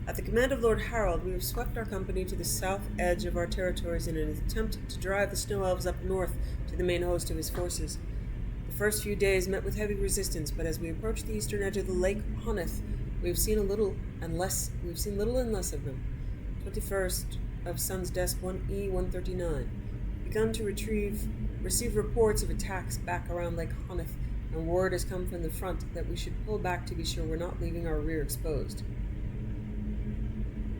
At the command of Lord Harold, we have swept our company to the south edge of our territories in an attempt to drive the Snow Elves up north to the main host of his forces. The first few days met with heavy resistance, but as we approach the eastern edge of the Lake Honeth, we have seen little and less of them. 21st of Sun's Dusk, 1E, 139. Begun to receive reports of attacks back around Lake Honeth, and word has come from the front that we should pull back to be sure we're not leaving our rear exposed.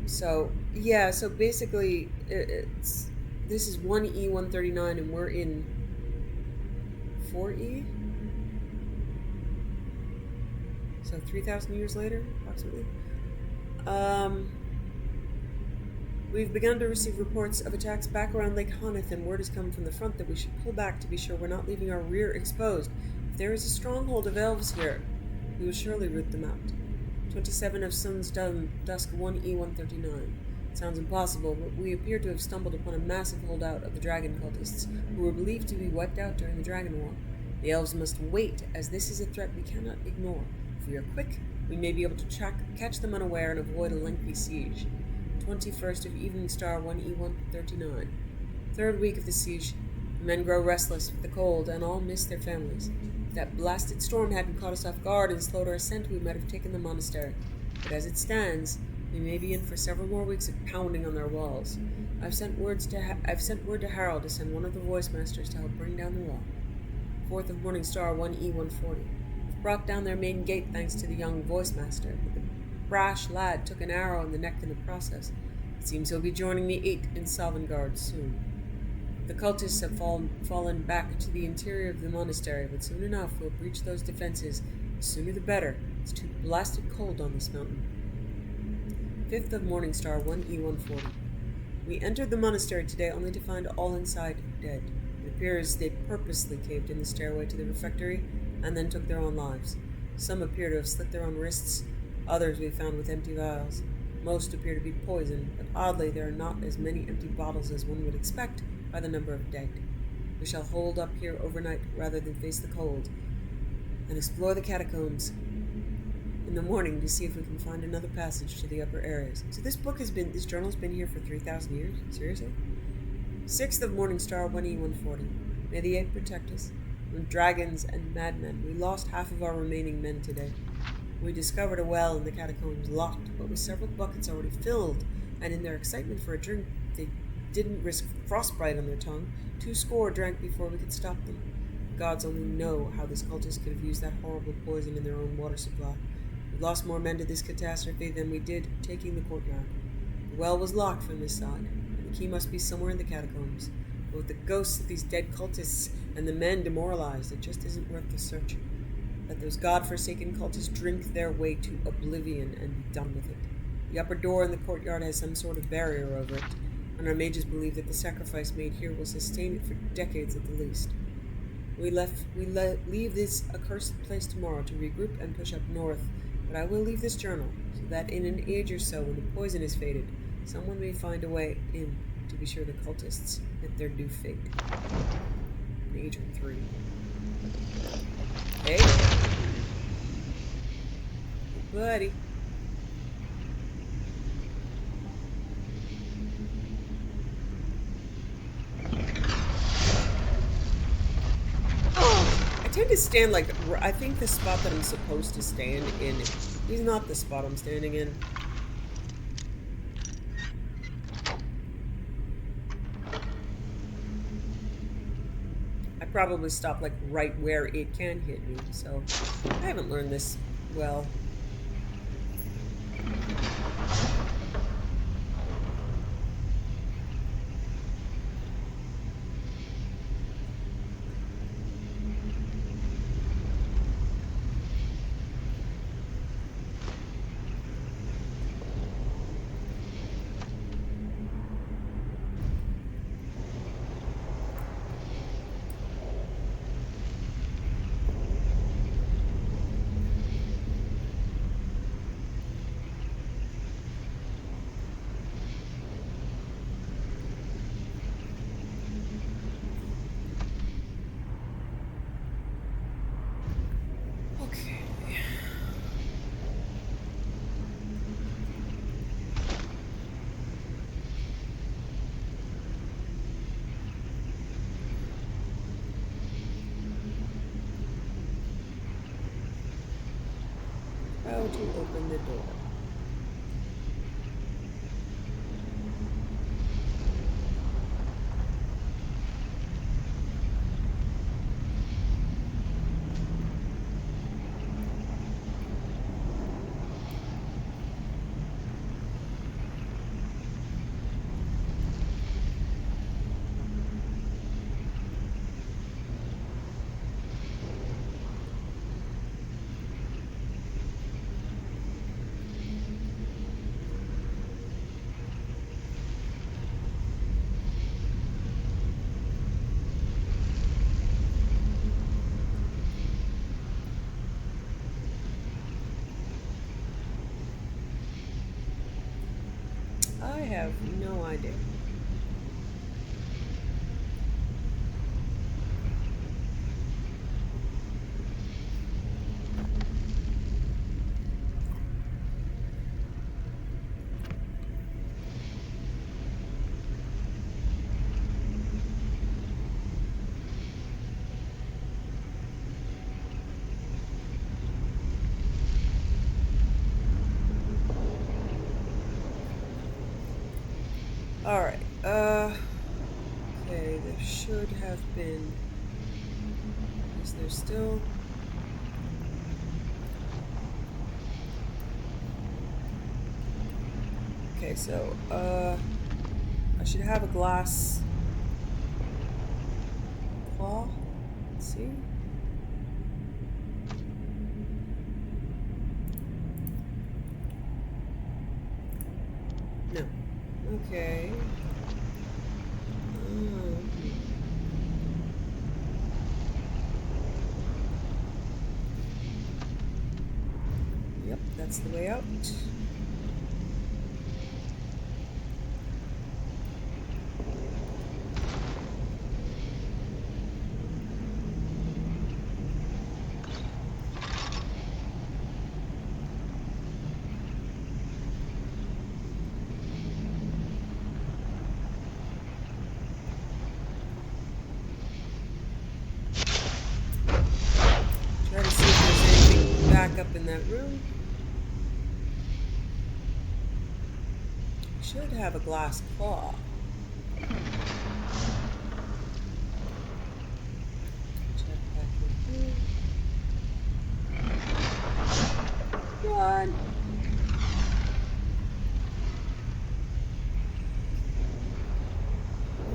So, yeah, so basically, this is 1E 139, and we're in 4E? So 3,000 years later, approximately? We've begun to receive reports of attacks back around Lake Honeth, and word has come from the front that we should pull back to be sure we're not leaving our rear exposed. If there is a stronghold of elves here, we will surely root them out. 27 of Sun's Dusk, 1E 139. Sounds impossible, but we appear to have stumbled upon a massive holdout of the dragon cultists, who were believed to be wiped out during the Dragon War. The elves must wait, as this is a threat we cannot ignore. If we are quick, we may be able to catch them unaware and avoid a lengthy siege. 21st of Evening Star 1E139. Third week of the siege. The men grow restless with the cold, and all miss their families. If that blasted storm hadn't caught us off guard and slowed our ascent, we might have taken the monastery. But as it stands, we may be in for several more weeks of pounding on their walls. I've sent word to Harold to send one of the voice masters to help bring down the wall. 4th of Morning Star 1E140. We've brought down their main gate thanks to the young voice master, but the brash lad took an arrow in the neck in the process. It seems he'll be joining the 8 in Sovngarde soon. The cultists have fallen back to the interior of the monastery, but soon enough we'll breach those defenses. The sooner the better. It's too blasted cold on this mountain. 5th of Morning Star 1E140. We entered the monastery today only to find all inside dead. It appears they purposely caved in the stairway to the refectory and then took their own lives. Some appear to have slit their own wrists, others we found with empty vials. Most appear to be poisoned, but oddly there are not as many empty bottles as one would expect by the number of dead. We shall hold up here overnight rather than face the cold, and explore the catacombs in the morning to see if we can find another passage to the upper areas. So this journal's been here for 3,000 years? Seriously? 6th of Morning Star 1E140. May the 8 protect us. From dragons and madmen, we lost half of our remaining men today. We discovered a well in the catacombs locked, but with several buckets already filled, and in their excitement for a drink, they didn't risk frostbite on their tongue. 2 score drank before we could stop them. Gods only know how this cultist could have used that horrible poison in their own water supply. We lost more men to this catastrophe than we did taking the courtyard. The well was locked from this side, and the key must be somewhere in the catacombs. But with the ghosts of these dead cultists and the men demoralized, it just isn't worth the search. Let those god-forsaken cultists drink their way to oblivion and be done with it. The upper door in the courtyard has some sort of barrier over it, and our mages believe that the sacrifice made here will sustain it for decades at the least. We leave this accursed place tomorrow to regroup and push up north, but I will leave this journal, so that in an age or so, when the poison is faded, someone may find a way in to be sure the cultists met their due fate. Major 3. Hey, buddy. I tend to stand I think the spot that I'm supposed to stand in is not the spot I'm standing in. I probably stop right where it can hit me, so I haven't learned this well. How to open the door. have no idea. Alright, okay, there should have been, is there still? Okay, so, I should have a glass claw, let's see. No. Okay. Yep, that's the way out. Try to see if there's anything back up in that room. Should have a glass claw. Check back in here. Run!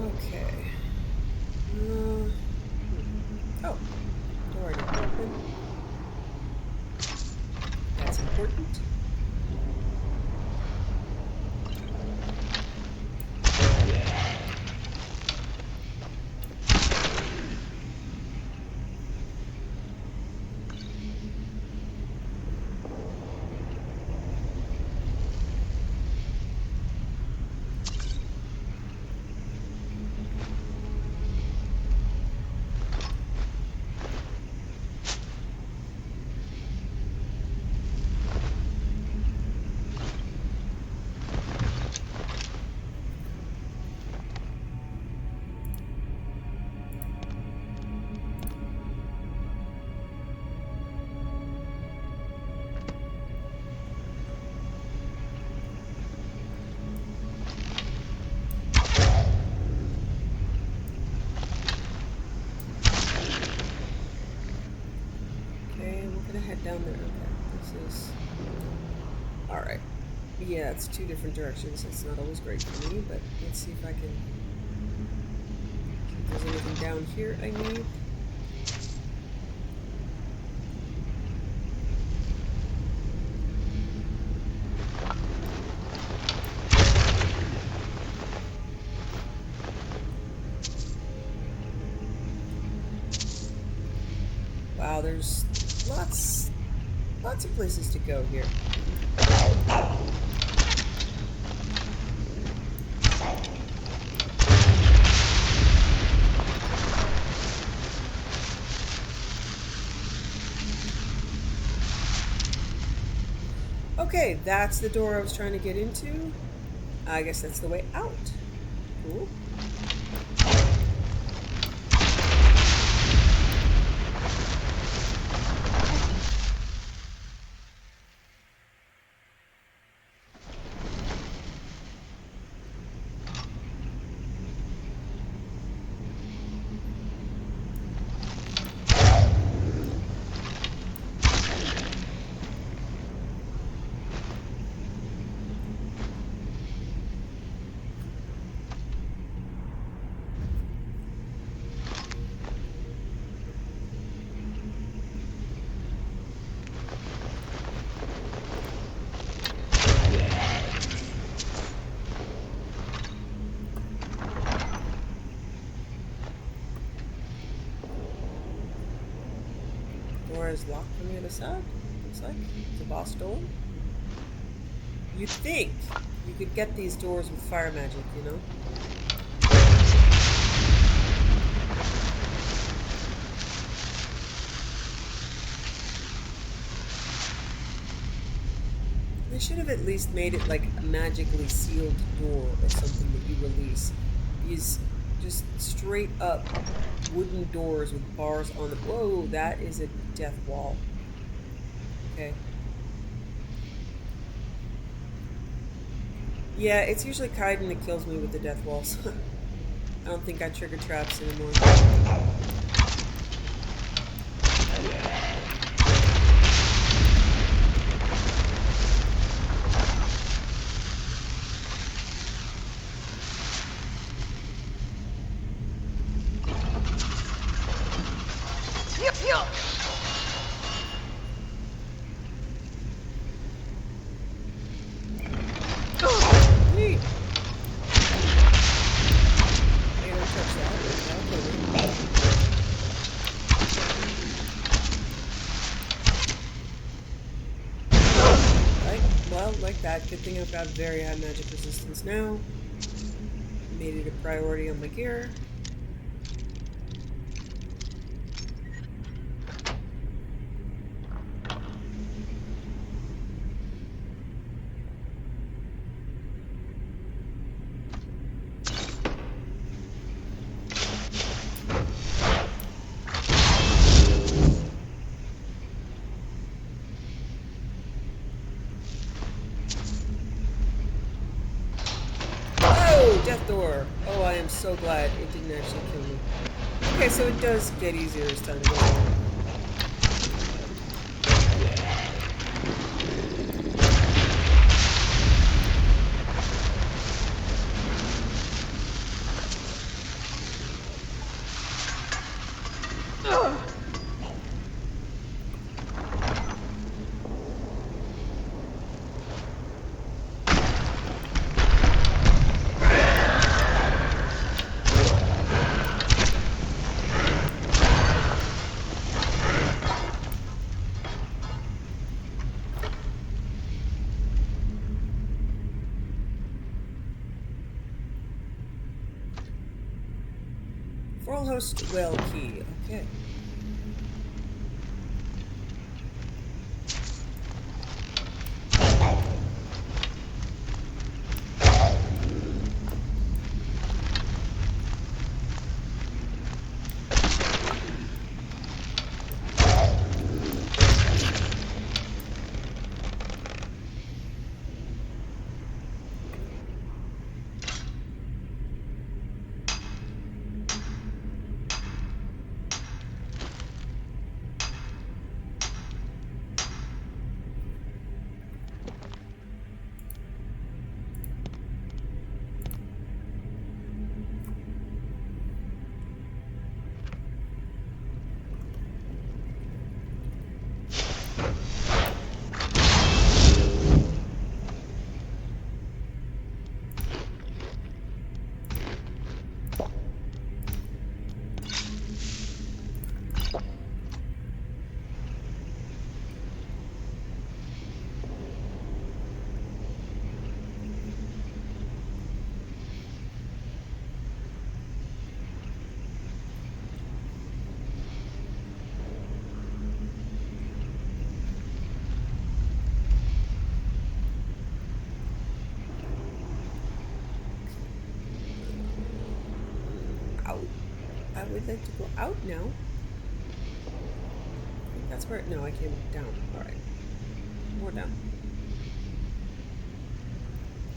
Okay. Oh, door didn't open. That's important. Head down there. Okay, this is alright. Yeah, it's two different directions. It's not always great for me, but let's see if I can. If there's anything down here I need. Wow, there's lots of places to go here. Okay, that's the door I was trying to get into. I guess that's the way out. Cool. Is locked from the other side. Looks like the boss door. You think You could get these doors with fire magic, you know? They should have at least made it like a magically sealed door or something that you release. These just straight up wooden doors with bars on them. Whoa, that is a death wall. Okay. Yeah, it's usually Kaidan that kills me with the death walls. I don't think I trigger traps anymore. Like that. Good thing I've got very high magic resistance now. Made it a priority on my gear. Death door. Oh, I am so glad it didn't actually kill me. Okay, so it does get easier as time goes on. Host well key. Okay. I would like to go out now. I think that's where... No, I came down. Alright. More down.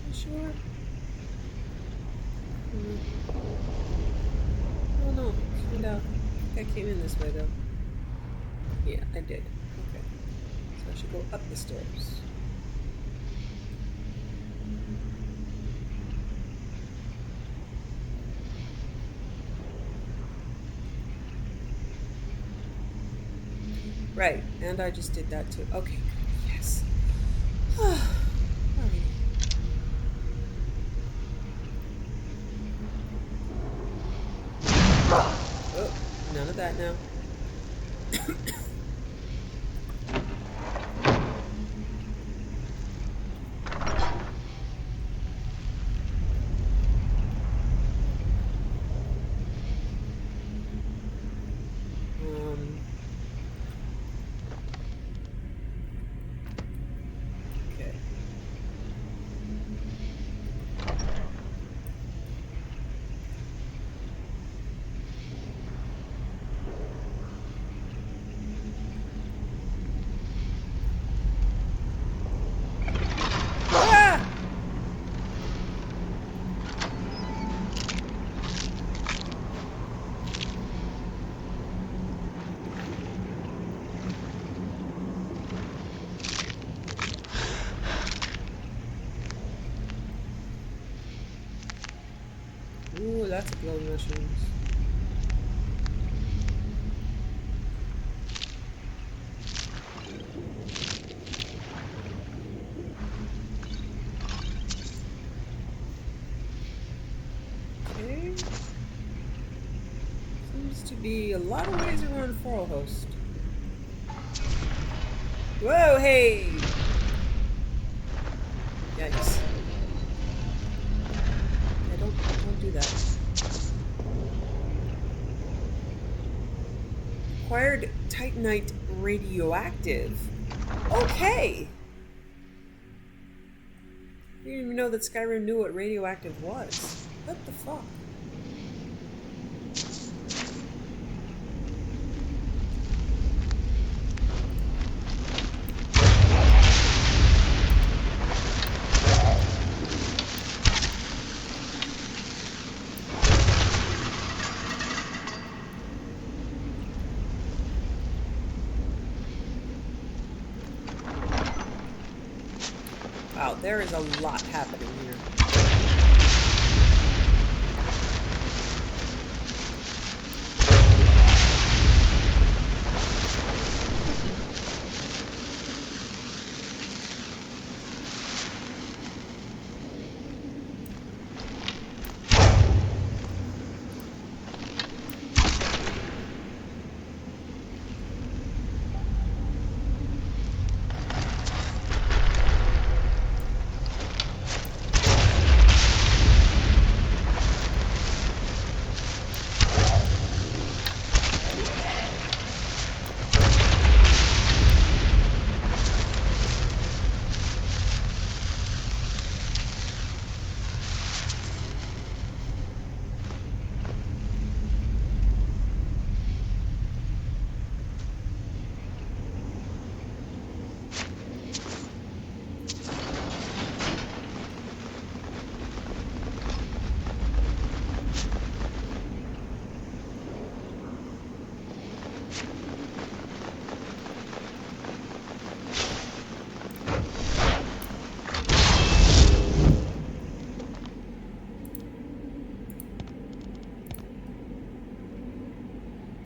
You sure? Oh no, came down. I came in this way though. Yeah, I did. Okay. So I should go up the stairs. Right, and I just did that too. Okay, yes. Oh, none of that now. Ooh, lots of glowing mushrooms. Okay. Seems to be a lot of ways around Foralhost. Whoa, hey! Yikes. Yeah, don't do that. Acquired Titanite radioactive. Okay! I didn't even know that Skyrim knew what radioactive was. What the fuck? Wow, there is a lot happening here.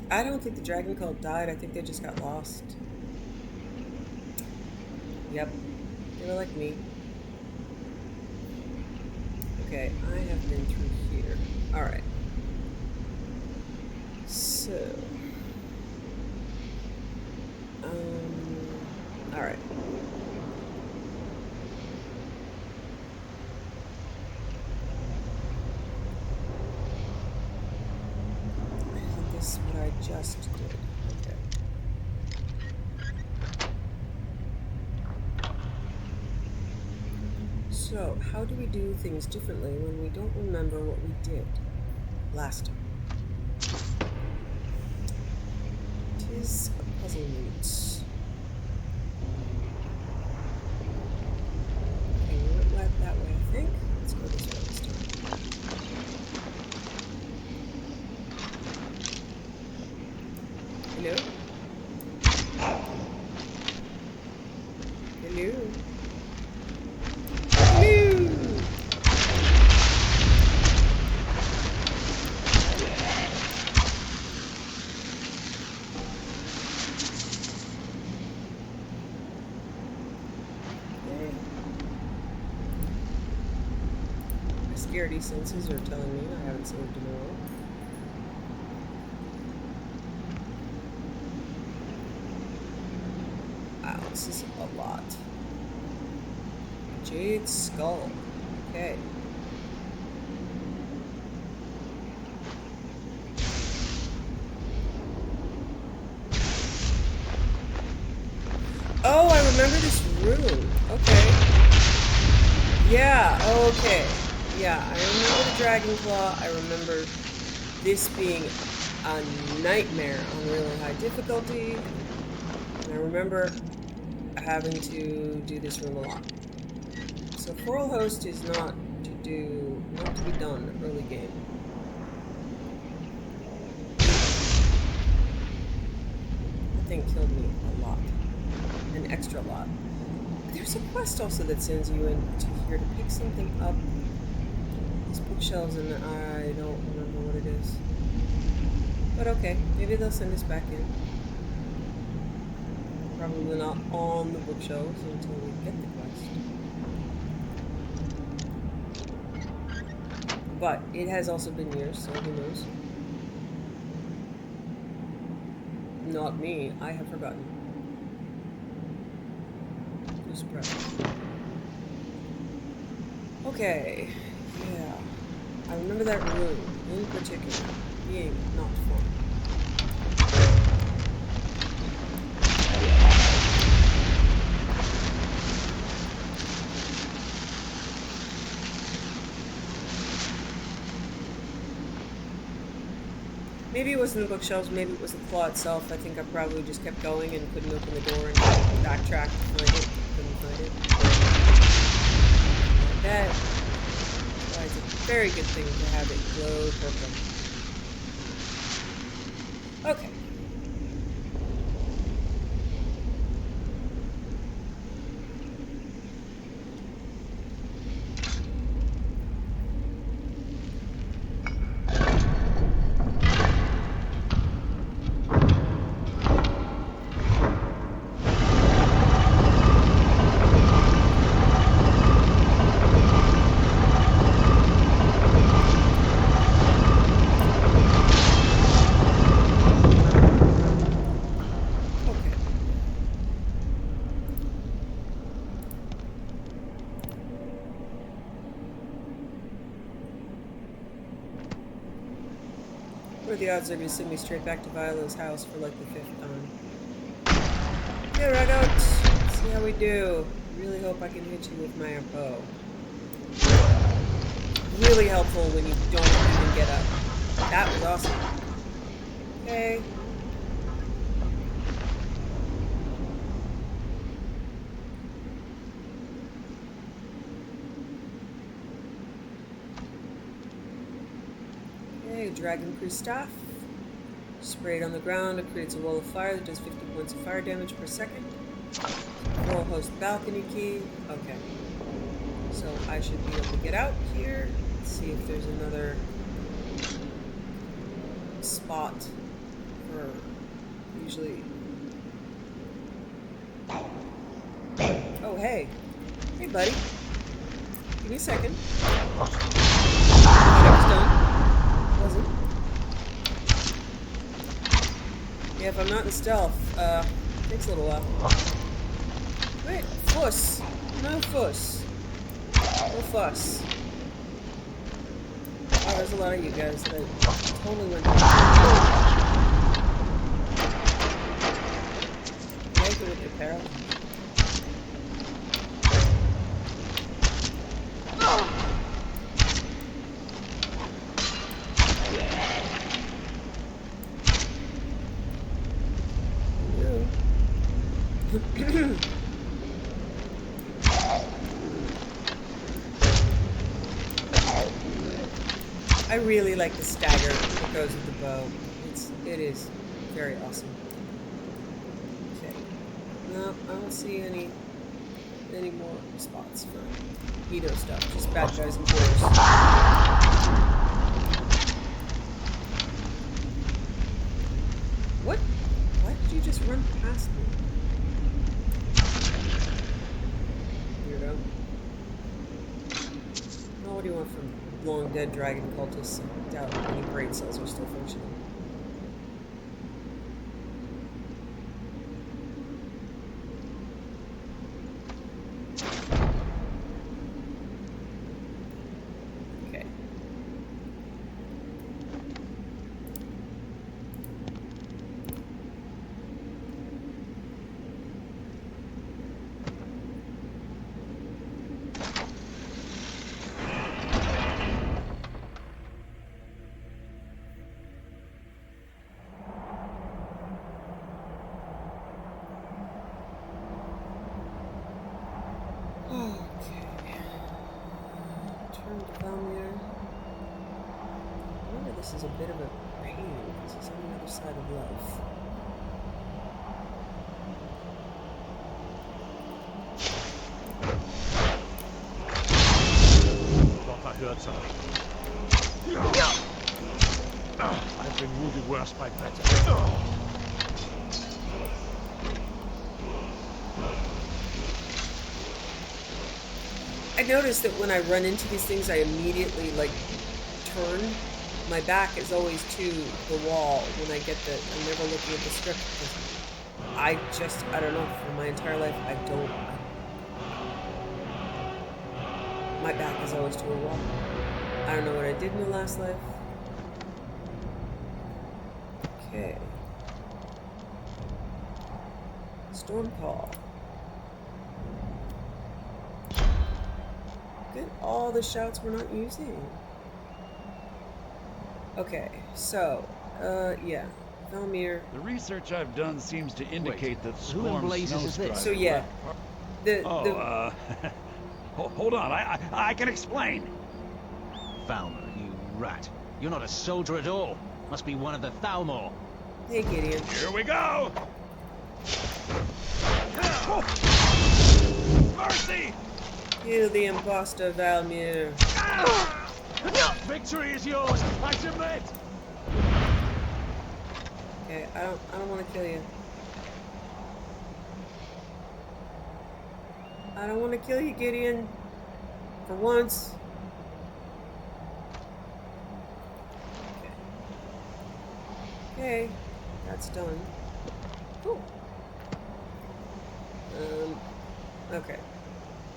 I don't think the dragon cult died. I think they just got lost. Yep. They were like me. Okay, I have been through here. Alright. So... Alright. This is what I just did. Okay. So, how do we do things differently when we don't remember what we did last time? Tis a puzzlement. Okay, we went left that way, I think. Let's go this way this time. Hello? Hello? Hello? My scaredy senses are telling me I haven't saved in a while. Wow, this is a lot. Jade skull. Okay. Oh, I remember this room. Okay. Yeah, okay. Yeah, I remember the dragon claw. I remember this being a nightmare on really high difficulty. And I remember having to do this room a lot. So Foralhost is not to be done early game. That thing killed me a lot. An extra lot. There's a quest also that sends you into here to pick something up. Is bookshelves and I don't remember what it is. But okay, maybe they'll send us back in. Probably not on the bookshelves until we get the quest. But it has also been years, so who knows? Not me, I have forgotten. Just press. Okay, yeah. I remember that room in particular being not fun. Maybe it wasn't the bookshelves, maybe it was the claw itself. I think I probably just kept going and couldn't open the door and backtracked to find it. Couldn't find it. That is a very good thing to have it glow purple. Okay. What are the odds they're gonna send me straight back to Viola's house for like the 5th time? Here I go. See how we do. Really hope I can hit you with my bow. Really helpful when you don't even get up. That was awesome. Okay. Okay, Dragon Crew staff. Sprayed on the ground, it creates a wall of fire that does 50 points of fire damage per second. Roll host balcony key. Okay. So I should be able to get out here. Let's see if there's another spot for usually. Oh, hey. Hey, buddy. Give me a second. That was done. Wasn't. Yeah, if I'm not in stealth, takes a little while. Wait, fuss. No fuss. No fuss. Oh, there's a lot of you guys that totally went. Make it with your parallel. I really like the stagger that goes with the bow. It is very awesome. Okay. No, I don't see any more spots for Edo stuff. Just bad guys and boars. What? Why did you just run past me? Weirdo. Oh, what do you want from long dead dragon cultists? I doubt any brain cells are still functioning. Okay. This is a bit of a pain. This is on the other side of life. Thought I heard something. I've been wounded worse by better. I noticed that when I run into these things, I immediately, like, turn. My back is always to the wall when I get I'm never looking at the script. I don't know, for my entire life, my back is always to a wall. I don't know what I did in the last life. Okay. Storm call. Get all the shouts we're not using. Okay, so, yeah. Valmir. The research I've done seems to indicate that who in Swarm blazes is this? Snowstrider So, yeah. Hold on, I can explain. Valmer, you rat. You're not a soldier at all. Must be one of the Thalmor. Hey, Gideon. Here we go! Mercy! Kill the imposter, Valmir. Victory is yours! I submit! Okay, I don't want to kill you. I don't want to kill you, Gideon. For once. Okay, that's done. Cool. Okay.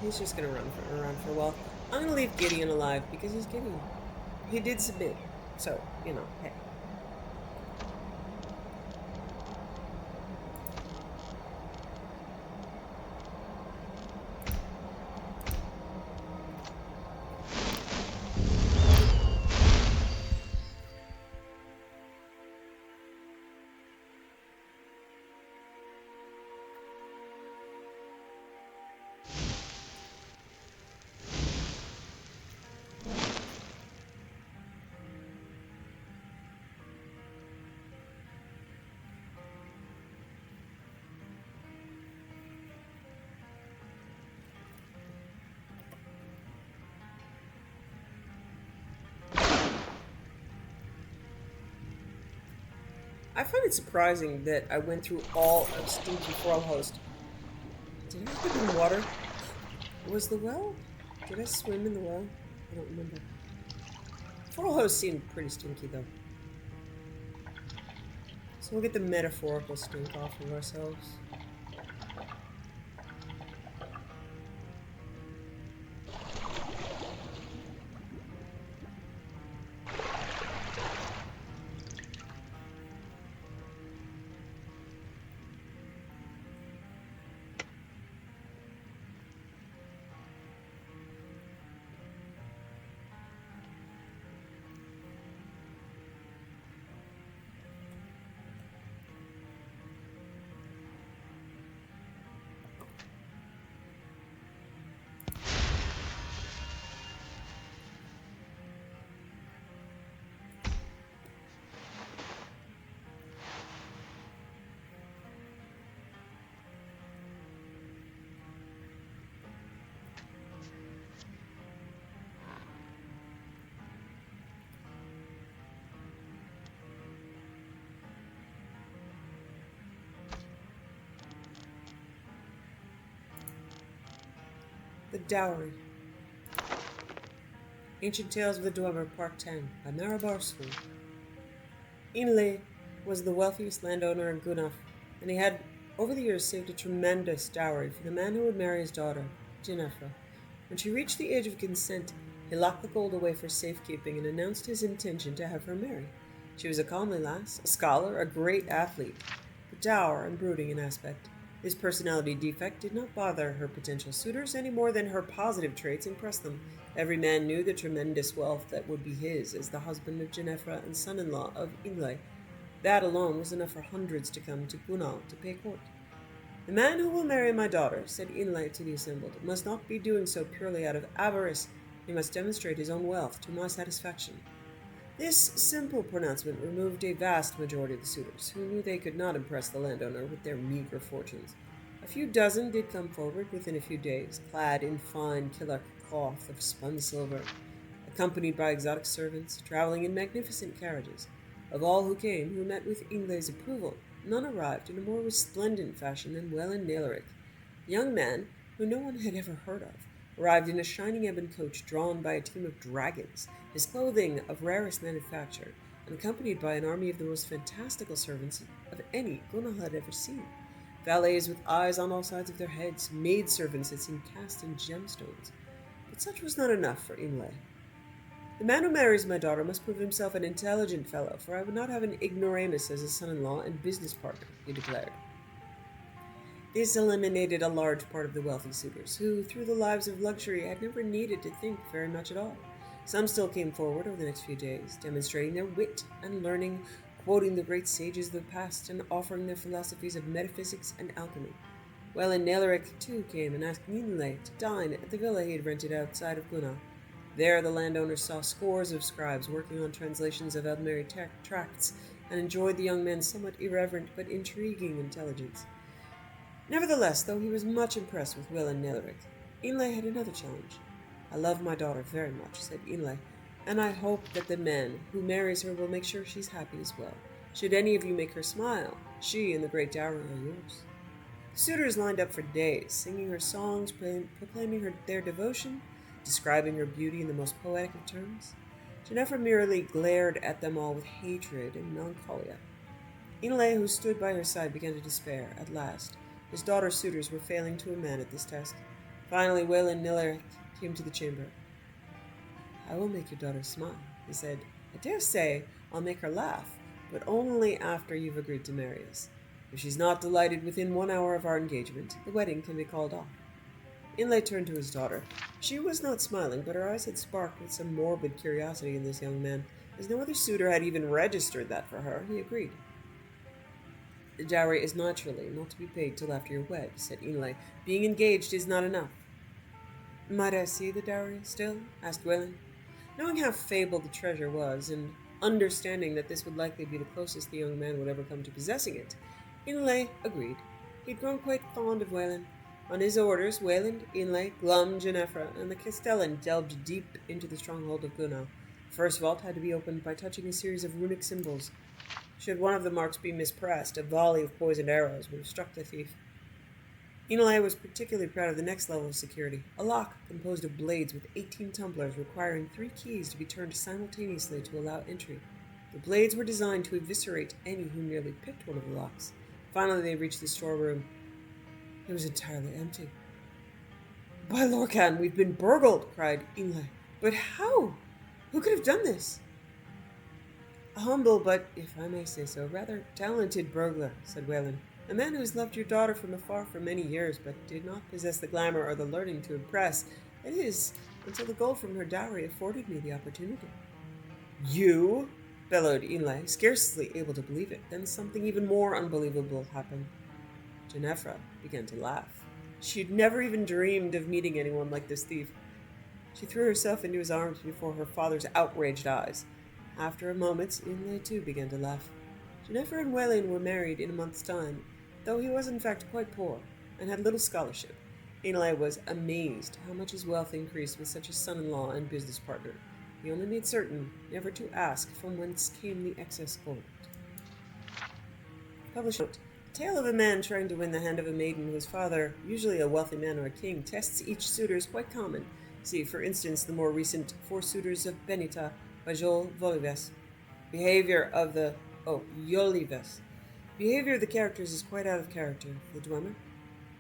He's just gonna run around for a while. I'm gonna leave Gideon alive because he's Gideon. He did submit, so, you know, hey. I find it surprising that I went through all of Stinky Frolhost. Did I put in water? Was the well? Did I swim in the well? I don't remember. Frolhost seemed pretty stinky, though. So we'll get the metaphorical stink off of ourselves. The Dowry. Ancient Tales of the Dwemer, Part 10, by Mara Barstow. Inle was the wealthiest landowner in Gunaf, and he had, over the years, saved a tremendous dowry for the man who would marry his daughter, Jennifer. When she reached the age of consent, he locked the gold away for safekeeping and announced his intention to have her marry. She was a comely lass, a scholar, a great athlete, but dour and brooding in aspect. This personality defect did not bother her potential suitors any more than her positive traits impressed them. Every man knew the tremendous wealth that would be his as the husband of Jennifer and son-in-law of Ingle. That alone was enough for hundreds to come to Gunal to pay court. The man who will marry my daughter, said Inle to the assembled, must not be doing so purely out of avarice. He must demonstrate his own wealth to my satisfaction. This simple pronouncement removed a vast majority of the suitors, who knew they could not impress the landowner with their meager fortunes. A few dozen did come forward within a few days, clad in fine killark cloth of spun silver, accompanied by exotic servants, traveling in magnificent carriages. Of all who came, who met with Ingle's approval, none arrived in a more resplendent fashion than Welyn Nailoric. The young man, who no one had ever heard of, arrived in a shining ebon coach drawn by a team of dragons, his clothing of rarest manufacture, and accompanied by an army of the most fantastical servants of any Gunnar had ever seen. Valets with eyes on all sides of their heads, maidservants that seemed cast in gemstones. But such was not enough for Imlay. The man who marries my daughter must prove himself an intelligent fellow, for I would not have an ignoramus as a son-in-law and business partner, he declared. This eliminated a large part of the wealthy suitors, who, through the lives of luxury, had never needed to think very much at all. Some still came forward over the next few days, demonstrating their wit and learning, quoting the great sages of the past, and offering their philosophies of metaphysics and alchemy. Welyn Nailoric, too, came and asked Imlay to dine at the villa he had rented outside of Gunnar. There the landowner saw scores of scribes working on translations of Eldmeri tracts, and enjoyed the young man's somewhat irreverent but intriguing intelligence. Nevertheless, though he was much impressed with Welyn Nailoric, Imlay had another challenge. I love my daughter very much, said Imlay, and I hope that the man who marries her will make sure she's happy as well. Should any of you make her smile, she and the great dowry are yours. The suitors lined up for days, singing her songs, proclaiming their devotion, describing her beauty in the most poetic of terms. Ginevra merely glared at them all with hatred and melancholia. Imlay, who stood by her side, began to despair. At last, his daughter's suitors were failing to a man at this test. Finally, Welyn Nailoric came to the chamber. I will make your daughter smile, he said. I dare say I'll make her laugh, but only after you've agreed to marry us. If she's not delighted within 1 hour of our engagement, the wedding can be called off. Imlay turned to his daughter. She was not smiling, but her eyes had sparkled with some morbid curiosity in this young man. As no other suitor had even registered that for her, he agreed. The dowry is naturally not to be paid till after you're wed, said Imlay. Being engaged is not enough. Might I see the dowry still? Asked Welyn. Knowing how fabled the treasure was, and understanding that this would likely be the closest the young man would ever come to possessing it, Imlay agreed. He'd grown quite fond of Welyn. On his orders, Wayland, Imlay, Glum, Ginevra, and the Castellan delved deep into the stronghold of Gunnar. The first vault had to be opened by touching a series of runic symbols. Should one of the marks be mispressed, a volley of poisoned arrows would have struck the thief. Imlay was particularly proud of the next level of security, a lock composed of blades with 18 tumblers requiring 3 keys to be turned simultaneously to allow entry. The blades were designed to eviscerate any who merely picked one of the locks. Finally, they reached the storeroom. It was entirely empty. By Lorcan, we've been burgled, cried Imlay. But how? Who could have done this? A humble, but, if I may say so, rather talented burglar, said Welyn. A man who has loved your daughter from afar for many years, but did not possess the glamour or the learning to impress. That is, until the gold from her dowry afforded me the opportunity. You? Bellowed Imlay, scarcely able to believe it. Then something even more unbelievable happened. Ginevra began to laugh. She'd never even dreamed of meeting anyone like this thief. She threw herself into his arms before her father's outraged eyes. After a moment, Imlay too began to laugh. Ginevra and Welyn were married in a month's time, though he was in fact quite poor, and had little scholarship. Imlay was amazed how much his wealth increased with such a son-in-law and business partner. He only made certain never to ask from whence came the excess gold. Published note. Tale of a man trying to win the hand of a maiden whose father, usually a wealthy man or a king, tests each suitor is quite common. See, for instance, the more recent 4 Suitors of Benita by Joel Volives. Behavior of the characters is quite out of character for the Dwemer.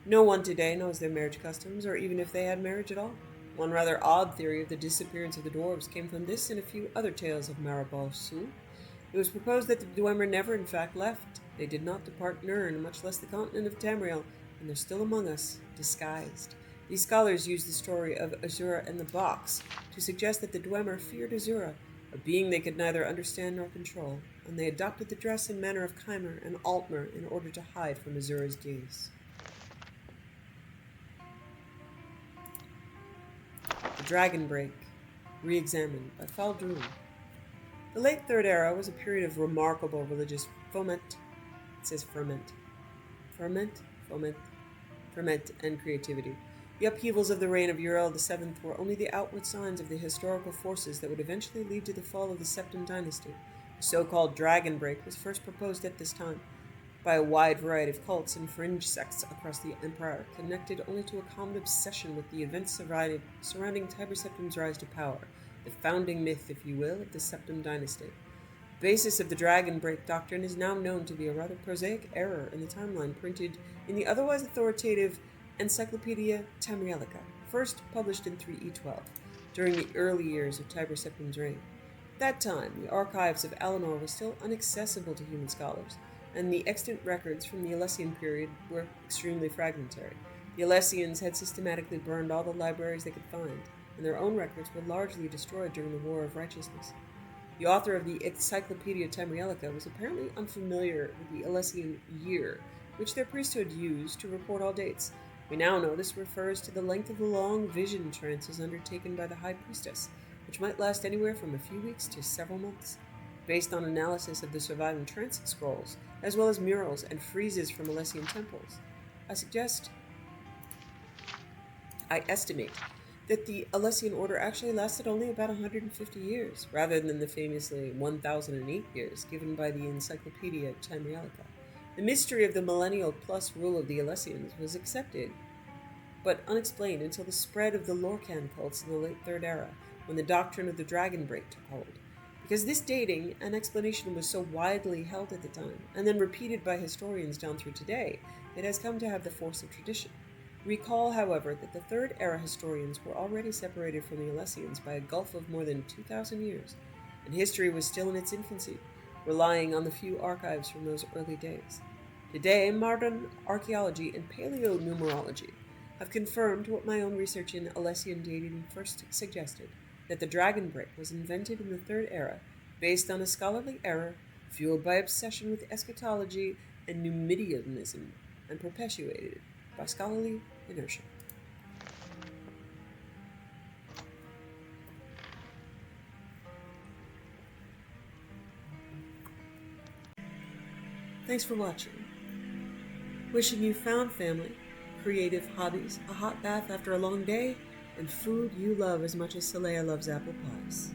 No one today knows their marriage customs, or even if they had marriage at all. One rather odd theory of the disappearance of the dwarves came from this and a few other tales of Marabal Sul. It was proposed that the Dwemer never in fact left. They did not depart Nirn, much less the continent of Tamriel, and they're still among us, disguised. These scholars use the story of Azura and the Box to suggest that the Dwemer feared Azura, a being they could neither understand nor control, and they adopted the dress and manner of Khymer and Altmer in order to hide from Azura's gaze. The Dragon Break, re-examined by Faldrun. The late Third Era was a period of remarkable religious ferment. It says ferment, and creativity. The upheavals of the reign of Uriel VII were only the outward signs of the historical forces that would eventually lead to the fall of the Septim dynasty. The so-called dragon break was first proposed at this time by a wide variety of cults and fringe sects across the Empire, connected only to a common obsession with the events surrounding Tiber Septim's rise to power, the founding myth, if you will, of the Septim dynasty. The basis of the dragon break doctrine is now known to be a rather prosaic error in the timeline printed in the otherwise authoritative Encyclopedia Tamrielica, first published in 3E12, during the early years of Tiber Septim's reign. At that time, the archives of Alinor were still inaccessible to human scholars, and the extant records from the Alessian period were extremely fragmentary. The Alessians had systematically burned all the libraries they could find, and their own records were largely destroyed during the War of Righteousness. The author of the Encyclopedia Tamrielica was apparently unfamiliar with the Alessian year, which their priesthood used to report all dates. We now know this refers to the length of the long vision trances undertaken by the High Priestess, which might last anywhere from a few weeks to several months. Based on analysis of the surviving trance scrolls, as well as murals and friezes from Alessian temples, I estimate that the Alessian order actually lasted only about 150 years, rather than the famously 1008 years given by the Encyclopedia Tamrielica. The mystery of the millennial plus rule of the Alessians was accepted, but unexplained until the spread of the Lorcan cults in the late Third Era, when the doctrine of the dragon break took hold. Because this dating and explanation was so widely held at the time, and then repeated by historians down through today, it has come to have the force of tradition. Recall, however, that the Third Era historians were already separated from the Alessians by a gulf of more than 2,000 years, and history was still in its infancy, relying on the few archives from those early days. Today, modern archaeology and paleonumerology have confirmed what my own research in Alessian dating first suggested, that the dragon break was invented in the Third Era based on a scholarly error fueled by obsession with eschatology and Numidianism, and perpetuated by scholarly inertia. Thanks for watching. Wishing you found family, creative hobbies, a hot bath after a long day, and food you love as much as Saleya loves apple pies.